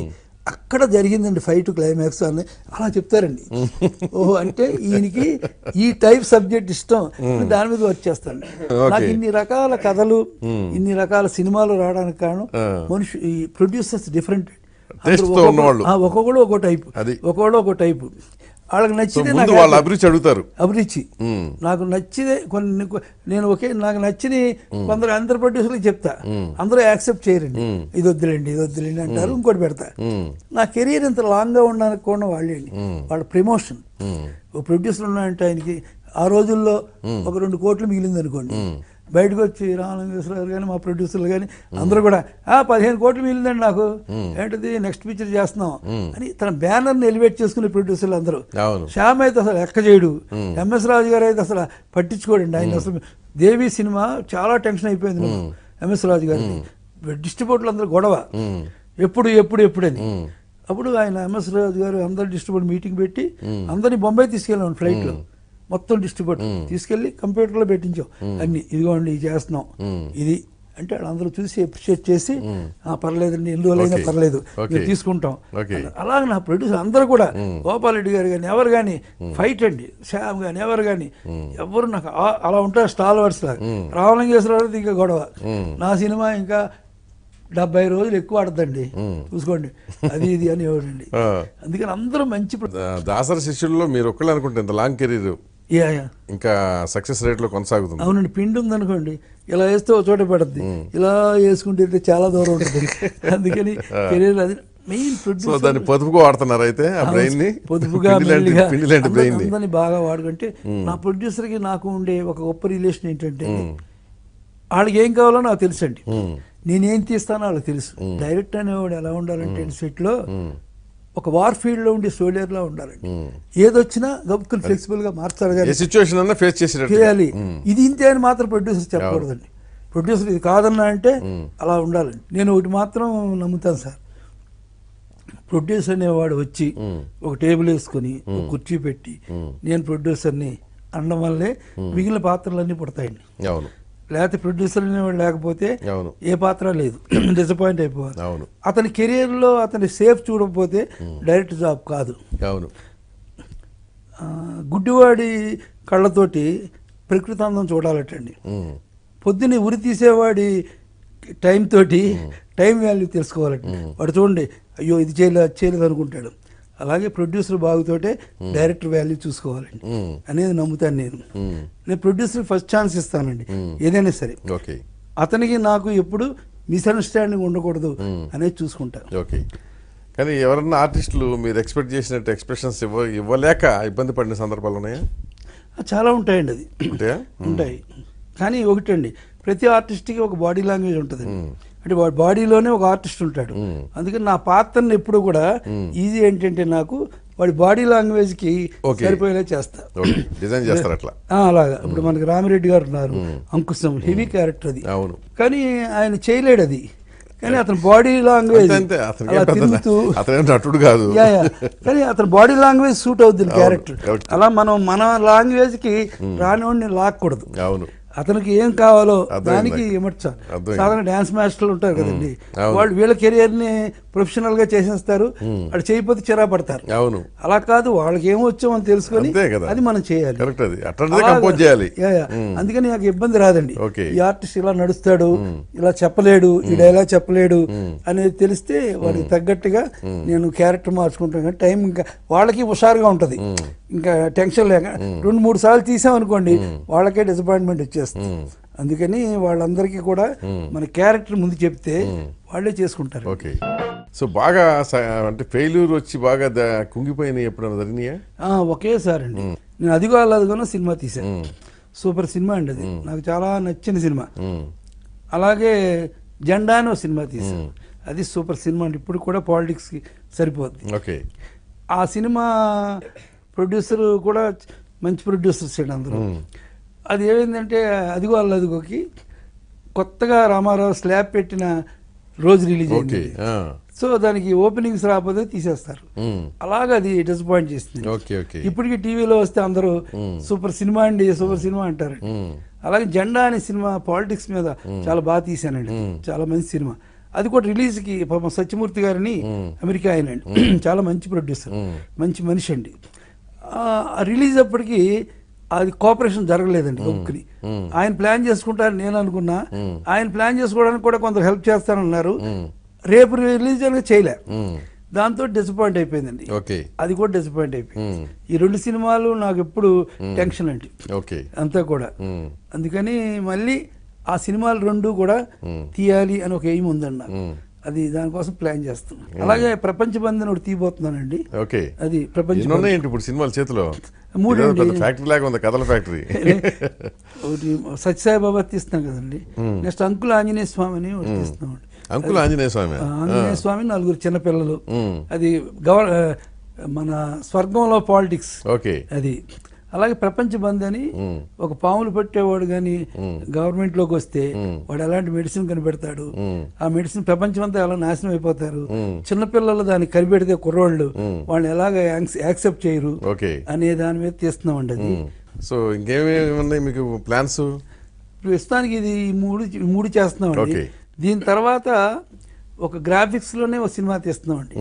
అక్కడ జరిగిందండి ఫైట్ క్లైమాక్స్ అని అలా చెప్తారండి. ఓహో, అంటే ఈయనకి ఈ టైప్ సబ్జెక్ట్ ఇష్టం, దాని మీద వర్క్ చేస్తాను. నాకు ఇన్ని రకాల కథలు ఇన్ని రకాల సినిమాలు రావడానికి కారణం మనిషి ఈ ప్రొడ్యూసర్స్ డిఫరెంట్, ఒక్కొక్కడు ఒక్కో టైపు, ఒక్కొక్కడు ఒక్కో టైపు. వాళ్ళకి నచ్చితే అభిరుచి అడుగుతారు, అభిరుచి నాకు నచ్చితే కొన్ని నేను నాకు నచ్చిన కొందరు అందరు ప్రొడ్యూసర్లకు చెప్తా, అందరూ యాక్సెప్ట్ చేయరండి, ఇది వద్దులేండి ఇది వద్దులేండి అంటారు, ఇంకోటి పెడతా. నా కెరీర్ ఇంత లాంగ్గా ఉండడానికి కూడా వాళ్ళేండి, వాళ్ళ ప్రమోషన్. ఒక ప్రొడ్యూసర్ ఉన్నాయంటే ఆయనకి ఆ రోజుల్లో ఒక 2 కోట్లు మిగిలింది అనుకోండి, బయటకు వచ్చి రామలింగేశ్వర గారు కానీ మా ప్రొడ్యూసర్లు కానీ అందరూ కూడా 15 కోట్లు మిగిలిందండి నాకు, ఏంటిది నెక్స్ట్ పిక్చర్ చేస్తున్నాం అని తన బ్యానర్ని ఎలివేట్ చేసుకునే ప్రొడ్యూసర్లు అందరూ. శ్యామ్ అయితే అసలు లెక్క చేయడు, ఎంఎస్ రాజు గారు అయితే అసలు పట్టించుకోడండి, ఆయన అసలు దేవి సినిమా చాలా టెన్షన్ అయిపోయింది ఎంఎస్ రాజు గారికి, డిస్ట్రిబ్యూటర్లు అందరూ గొడవ ఎప్పుడని. అప్పుడు ఆయన ఎంఎస్ రాజు గారు అందరు డిస్ట్రిబ్యూటర్ మీటింగ్ పెట్టి అందరినీ బొంబాయి తీసుకెళ్ళాను ఫ్లైట్లో, మొత్తం డిస్ట్రిబ్యూటర్ తీసుకెళ్ళి కంప్యూటర్లో పెట్టించాం అన్ని, ఇదిగోండి ఇది చేస్తున్నాం ఇది అంటే వాళ్ళందరూ చూసి అప్రిషియేట్ చేసి పర్లేదండి ఎన్ని రోజులైనా పర్లేదు తీసుకుంటాం. అలాగే నా ప్రొడ్యూసర్ అందరూ కూడా, గోపాల్ రెడ్డి గారు కానీ ఎవరు కానీ ఫైట్ అండి, శ్యామ్ కానీ ఎవరు కానీ ఎవరు నాకు అలా ఉంటారు స్టాల్ వర్డ్స్ లాగా. రామలింగేశ్వరరావు ఇంకా గొడవ, నా సినిమా ఇంకా 70 రోజులు ఎక్కువ ఆడదండి చూసుకోండి అది ఇది అని ఎవరండి. అందుకని అందరూ మంచి దాసరి శిష్యుల్లో మీరు ఒక్కళ్ళు అనుకుంటే ఇంత లాంగ్ కెరీర్ ఇంకా సక్సెస్ రేట్ లో కొనసాగుతుంది. అవునండి, పిండి ఉందనుకోండి ఇలా వేస్తే ఒక చోట పడుద్ది, ఇలా వేసుకుంటే చాలా దూరం ఉంటుంది. అందుకని కెరీర్ అది మెయిన్ ప్రొడ్యూసర్. దాన్ని పొదుపుగా వాడుతున్నారు అయితే ఆ బ్రెయిన్ ని, పొదుపుగా అందరినీ బాగా వాడుకుంటే. నా ప్రొడ్యూసర్కి నాకు ఉండే ఒక గొప్ప రిలేషన్ ఏంటంటే, వాళ్ళకి ఏం కావాలో నాకు తెలుసు అండి, నేనేం తీస్తానో వాళ్ళకి తెలుసు. డైరెక్ట్ అనేవాడు ఎలా ఉండాలంటే సెట్లో ఒక వార్ ఫీల్డ్ లో ఉండే సోల్జర్ లా ఉండాలండి, ఏదొచ్చినా గబుక్కులు ఫ్లెక్సిబుల్ గా మార్చాలి, చేయాలి. ఇది ఇంతే అని మాత్రం ప్రొడ్యూసర్ చెప్పకూడదండి. ప్రొడ్యూసర్ ఇది కాదన్నా అంటే అలా ఉండాలండి. నేను ఒకటి మాత్రం నమ్ముతాను సార్, ప్రొడ్యూసర్ అనేవాడు వచ్చి ఒక టేబుల్ వేసుకొని ఒక కుర్చీ పెట్టి నేను ప్రొడ్యూసర్ని అనడం వల్లే మిగిలిన పాత్రలన్నీ పుడతాయండి. లేకపోతే ప్రొడ్యూసర్ అనేవాడు లేకపోతే ఏ పాత్ర లేదు, డిసప్పాయింట్ అయిపోవాలి. అతని కెరీర్లో అతని సేఫ్ చూడకపోతే డైరెక్ట్ జాబ్ కాదు. గుడ్డివాడి కళ్ళతోటి ప్రకృతి అందం చూడాలటండి, పొద్దున్నే ఉరి తీసేవాడి టైం తోటి టైం వాల్యూ తెలుసుకోవాలండి. వాడు చూడండి అయ్యో ఇది చేయలేదు అనుకుంటాడు, అలాగే ప్రొడ్యూసర్ బాగుతోటే డైరెక్టర్ వాల్యూ చూసుకోవాలండి అనేది నమ్ముతాను నేను. ప్రొడ్యూసర్ ఫస్ట్ ఛాన్స్ ఇస్తానండి ఏదైనా సరే, అతనికి నాకు ఎప్పుడు మిస్అండర్స్టాండింగ్ ఉండకూడదు అనేది చూసుకుంటాను. కానీ ఎవరన్నా ఆర్టిస్టులు మీరు ఎక్స్పెక్ట్ చేసినట్టు ఎక్స్ప్రెషన్స్ ఇవ్వలేక ఇబ్బంది పడిన సందర్భాలు ఉన్నాయా? చాలా ఉంటాయండి, అది ఉంటాయి. కానీ ఒకటండి, ప్రతి ఆర్టిస్ట్కి ఒక బాడీ లాంగ్వేజ్ ఉంటుంది, అంటే వాడి బాడీలోనే ఒక ఆర్టిస్ట్ ఉంటాడు. అందుకని నా పాత్రని ఎప్పుడు కూడా ఈజీ ఏంటంటే నాకు వాడి బాడీ లాంగ్వేజ్ కి సరిపోయేలా చేస్తా, అలాగా. ఇప్పుడు మనకి రామిరెడ్డి గారు ఉన్నారు, అంకుశం హెవీ క్యారెక్టర్ అది, కానీ ఆయన చేయలేడు అది, కానీ అతని బాడీ లాంగ్వేజ్ నటుడు కాదు, కానీ అతని బాడీ లాంగ్వేజ్ సూట్ అవుతుంది క్యారెక్టర్. అలా మనం మన లాంగ్వేజ్ కి రానివాడిని లాక్కూడదు. అవును, అతనికి ఏం కావాలో దానికి ఇమర్చాలి. సాధారణ డాన్స్ మాస్టర్లు ఉంటారు కదండి, వాళ్ళు వీళ్ళ కెరియర్ ని ప్రొఫెషనల్ గా చేసేస్తారు, అది చేయకపోతే చిరా పడతారు. అవును, అలా కాదు, వాళ్ళకి ఏం వచ్చామని తెలుసుకొని అది మనం చేయాలి. అందుకని నాకు ఇబ్బంది రాదండి. ఈ ఆర్టిస్ట్ ఇలా నడుస్తాడు, ఇలా చెప్పలేడు, ఈ డైలాగ్ చెప్పలేడు అనేది తెలిస్తే వాడికి తగ్గట్టుగా నేను క్యారెక్టర్ మార్చుకుంటాను. కానీ టైం ఇంకా వాళ్ళకి హుషారుగా ఉంటది, ఇంకా టెన్షన్ లేక 2-3 సార్లు తీసామనుకోండి వాళ్ళకే డిసప్పాయింట్మెంట్ వచ్చేస్తుంది. అందుకని వాళ్ళందరికీ కూడా మన క్యారెక్టర్ ముందు చెప్తే వాళ్ళే చేసుకుంటారు. ఓకే, సో బాగా అంటే ఫెయిల్యూర్ వచ్చి బాగా కుంగిపోయినాయి ఎప్పుడైనా జరిగినాయా? ఒకేసారి అండి. నేను అదిగో అదిగో సినిమా తీశాను, సూపర్ సినిమా అండి, అది నాకు చాలా నచ్చిన సినిమా. అలాగే జెండా అని సినిమా తీశాను, అది సూపర్ సినిమా అండి, ఇప్పుడు కూడా పాలిటిక్స్ కి సరిపోద్ది. ఓకే, ఆ సినిమా ప్రొడ్యూసర్ కూడా మంచి ప్రొడ్యూసర్స్ అండి అందరూ. అది ఏమైందంటే అదిగో అదిగోకి కొత్తగా రామారావు స్లాబ్ పెట్టిన రోజు రిలీజ్ అయింది. సో దానికి ఓపెనింగ్స్ రాకపోతే తీసేస్తారు. అలాగా అది డిసప్పాయింట్ చేస్తుంది. ఇప్పటికీ టీవీలో వస్తే అందరూ సూపర్ సినిమా అండి, సూపర్ సినిమా అంటారు. అలాగే జెండా అనే సినిమా పాలిటిక్స్ మీద చాలా బాగా తీశానండి, చాలా మంచి సినిమా. అది కూడా రిలీజ్ కి సత్యమూర్తి గారిని అమెరికా అయినండి, చాలా మంచి ప్రొడ్యూసర్, మంచి మనిషి అండి. రిలీజ్ అప్పటికి అది కోఆపరేషన్ జరగలేదండి. ఒక్కరి ఆయన ప్లాన్ చేసుకుంటారని నేను అనుకున్నా, ఆయన ప్లాన్ చేసుకోవడానికి కూడా కొంత హెల్ప్ చేస్తానన్నారు. రేపు రిలీజ్ చేయలే, దాంతో డిసప్పాయింట్ అయిపోయిందండి. అది కూడా డిసప్పాయింట్ అయిపోయింది. ఈ 2 సినిమాలు నాకు ఎప్పుడు టెన్షన్ అండి అంతా కూడా. అందుకని మళ్ళీ ఆ సినిమాలు 2 కూడా తీయాలి అని ఒక ఎయిమ్ ఉందండి నాకు. అది దానికోసం ప్లాన్ చేస్తున్నాను. అలాగే ప్రపంచ బంధన్ ఒకటి తీయబోతున్నానండి. అది ప్రపంచ సినిమాల చేతిలో 3 ఫ్యాక్టరీ లాగా ఉంది, కథల ఫ్యాక్టరీ. ఒకటి సత్యసాయిబాబా తీస్తున్నాం కదండి, నెక్స్ట్ అంకుల్ ఆంజనేయ స్వామి అని ఒకటి తీస్తున్నాం. అంకుల్ ఆంజనేయ స్వామి 4 చిన్నపిల్లలు, అది మన స్వర్గంలో పాలిటిక్స్ అది. అలాగే ప్రపంచ బంద్ అని ఒక పాములు పట్టేవాడు కానీ గవర్నమెంట్ లోకి వస్తే వాడు ఎలాంటి మెడిసిన్ కనిపెడతాడు, ఆ మెడిసిన్ ప్రపంచం అంతా ఎలా నాశనం అయిపోతారు, చిన్నపిల్లలు దాన్ని కనిపెడితే కుర్రోళ్ళు వాళ్ళని ఎలాగ యాక్సెప్ట్ చేయరు అనే దాని మీద తీస్తున్నామండి అది. సో ఇంకేమేమి ఉన్నాయి మీకు ప్లాన్స్? ప్రస్తుతానికి ఇది 3 చేస్తున్నామండి. దీని తర్వాత ఒక గ్రాఫిక్స్ లోనే ఒక సినిమా తీస్తున్నామండి.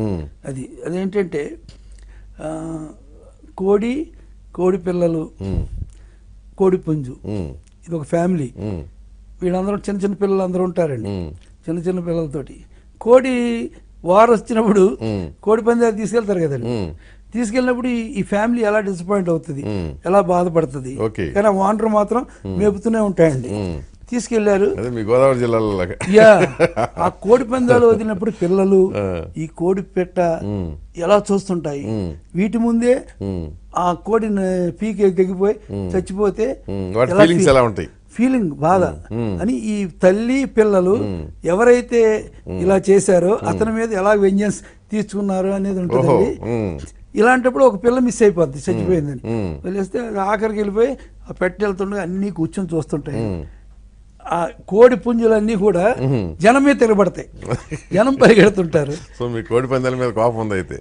అదేంటంటే కోడి పిల్లలు, కోడి పుంజు, ఇది ఒక ఫ్యామిలీ. వీళ్ళందరూ చిన్న చిన్న పిల్లలు అందరూ ఉంటారండి, చిన్న చిన్న పిల్లలతోటి. కోడి వార్ వచ్చినప్పుడు కోడి పందాలు తీసుకెళ్తారు కదండి, తీసుకెళ్ళినప్పుడు ఈ ఫ్యామిలీ ఎలా డిసప్పాయింట్ అవుతుంది, ఎలా బాధపడుతుంది. కానీ ఆ వాండర్ మాత్రం మేపుతూనే ఉంటాయండి. తీసుకెళ్లారు గోదావరి జిల్లాలో. ఆ కోడి పందాలు వదిలినప్పుడు పిల్లలు ఈ కోడి పెట్ట ఎలా చూస్తుంటాయి, వీటి ముందే ఆ కోడిని పీకి తెగిపోయి చచ్చిపోతే ఫీలింగ్ బాధ అని ఈ తల్లి పిల్లలు ఎవరైతే ఇలా చేశారో అతని మీద ఎలా వెంజెన్స్ తీసుకున్నారు అనేది ఉంటుందండి. ఇలాంటప్పుడు ఒక పిల్ల మిస్ అయిపోద్ది, చచ్చిపోయిందని వెళ్ళేస్తే ఆఖరికి వెళ్ళిపోయి ఆ పెట్టెళ్తుండగా అన్ని కూర్చొని చూస్తుంటాయి. ఆ కోడి పుంజులన్నీ కూడా జనం మీద తిరగబడతాయి, జనం పరిగెడుతుంటారు. సో మీ కోడి పందాల మీద కోపం ఉంది అయితే.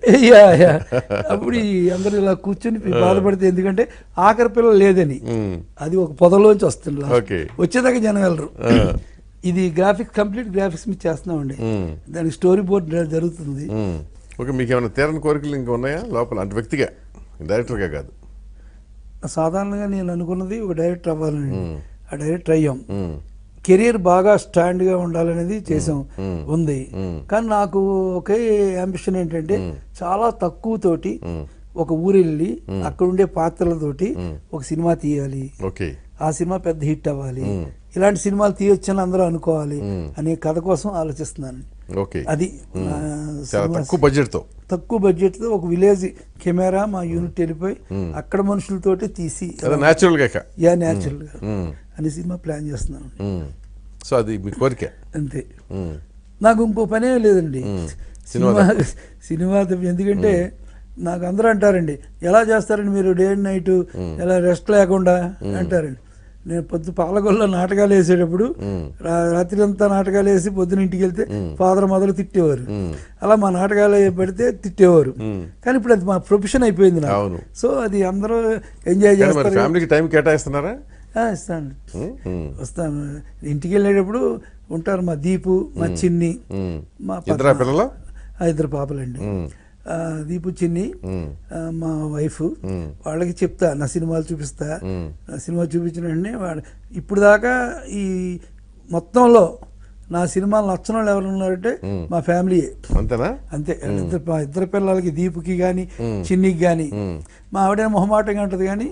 అప్పుడు అందరు ఇలా కూర్చొని బాధపడితే, ఎందుకంటే ఆఖరి పిల్లలు లేదని అది ఒక పొదలోంచి వస్తుంది, వచ్చేదాకా జనం వెళ్ళరు. ఇది కంప్లీట్ గ్రాఫిక్స్ మీద చేస్తున్నామండి, దానికి స్టోరీ బోర్డ్ జరుగుతుంది. ఓకే, మీకు ఏమైనా తీరని కోరికలు ఇంకా ఉన్నాయా లోపల, అంటే వ్యక్తిగా, డైరెక్టర్గా కాదు? సాధారణంగా నేను అనుకున్నది ఒక డైరెక్టర్ అవ్వాలని, ఆ డైరెక్టర్ అయ్యాం. కెరీర్ బాగా స్టాండ్గా ఉండాలనేది చేసాం, ఉంది. కానీ నాకు ఒకే అంబిషన్ ఏంటంటే చాలా తక్కువ తోటి ఒక ఊరు వెళ్ళి అక్కడ ఉండే పాత్రలతోటి ఒక సినిమా తీయాలి, ఆ సినిమా పెద్ద హిట్ అవ్వాలి, ఇలాంటి సినిమాలు తీయొచ్చని అందరూ అనుకోవాలి అనే కథ కోసం ఆలోచిస్తున్నాను. అది తక్కువ బడ్జెట్ తో ఒక విలేజ్ కెమెరా మా యూనిట్ వెళ్ళిపోయి అక్కడ మనుషులతోటి తీసి నేచురల్ గా అనే సినిమా ప్లాన్ చేస్తున్నాను. సో అది మీ కోరిక అంతే, నాకు ఇంకో పనే లేదండి సినిమా. ఎందుకంటే నాకు అందరూ అంటారండి, ఎలా చేస్తారండి మీరు డే అండ్ నైట్, ఎలా రెస్ట్ లేకుండా అంటారండి. నేను పాలకొల్లో నాటకాలు వేసేటప్పుడు రాత్రి అంతా నాటకాలు వేసి పొద్దున ఇంటికి వెళ్తే ఫాదర్ మదర్ తిట్టేవారు. అలా మా నాటకాలు పెడితే తిట్టేవారు. కానీ ఇప్పుడు అది మా ప్రొఫెషన్ అయిపోయింది నాకు. సో అది అందరూ ఎంజాయ్ చేస్తారు. ఫ్యామిలీకి టైం కేటాయిస్తున్నారా? ఇస్తాను, వస్తాను. ఇంటికి వెళ్ళేటప్పుడు ఉంటారు మా దీపు, మా చిన్ని, మా పిల్లలు, 2 పాపలండి. దీపు, చిన్ని, మా వైఫ్. వాళ్ళకి చెప్తా, నా సినిమాలు చూపిస్తా. నా సినిమా చూపించిన వెంటనే ఇప్పుడు దాకా ఈ మొత్తంలో నా సినిమాలు నచ్చని వాళ్ళు ఎవరు ఉన్నారంటే మా ఫ్యామిలీ. అంతేనా? అంతే. ఇద్దరు పిల్లలకి, దీపుకి కానీ చిన్నికి కానీ. మా ఆవిడ మొహమాటంగా ఉంటుంది కానీ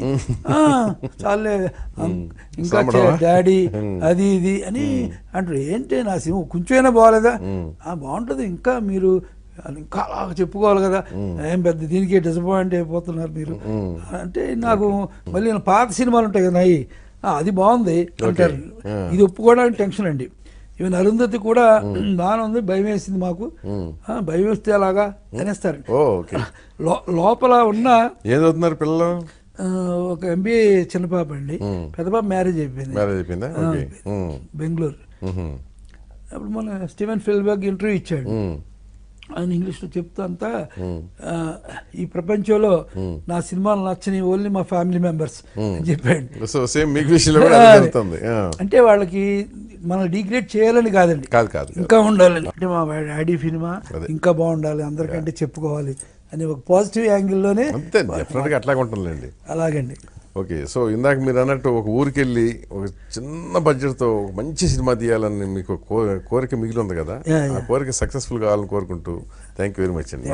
చాలే ఇంకా డాడీ అది ఇది అని అంటారు. ఏంటి నా సినిమా కొంచెమైనా బాగాలేదా? బాగుంటుంది, ఇంకా మీరు ఇంకా అలా చెప్పుకోవాలి కదా, ఏం పెద్ద దీనికి డిసప్పాయింట్ అయిపోతున్నారు మీరు అంటే. నాకు మళ్ళీ పాత సినిమాలు ఉంటాయి కదా, అది బాగుంది అంటారు. ఇది ఒప్పుకోవడానికి టెన్షన్ అండి. ఈవెన్ అరుంధతి కూడా బాగానే ఉంది, భయం వేసింది మాకు. భయం వేస్తే అలాగా అనేస్తారు. లోపల ఉన్న ఏదవుతున్నారు పిల్లలు? ఒక MBA చిన్న పాప అండి, పెద్ద పాప మ్యారేజ్ అయిపోయింది బెంగళూరు. అప్పుడు మన స్టీవెన్ స్పిల్బర్గ్ ఇంటర్వ్యూ ఇచ్చాడు. ఆయన ఇంగ్లీష్లో చెప్తా అంతా, ఈ ప్రపంచంలో నా సినిమాలు నచ్చని ఓన్లీ మా ఫ్యామిలీ మెంబర్స్ అని చెప్పాడు. అంటే వాళ్ళకి మనం డిగ్రేడ్ చేయాలని కాదండి, ఇంకా ఉండాలని. అంటే మా డాడీ సినిమా ఇంకా బాగుండాలి, అందరికంటే చెప్పుకోవాలి అని ఒక పాజిటివ్ యాంగిల్లోనే. అట్లాగే ఉంటుందండి. అలాగండి. ఓకే. సో ఇందాక మీరు అన్నట్టు ఒక ఊరికి వెళ్ళి ఒక చిన్న బడ్జెట్తో ఒక మంచి సినిమా తీయాలని మీకు కోరిక మిగిలి ఉంది కదా, ఆ కోరిక సక్సెస్ఫుల్ కావాలని కోరుకుంటూ థ్యాంక్ యూ వెరీ మచ్ అండి.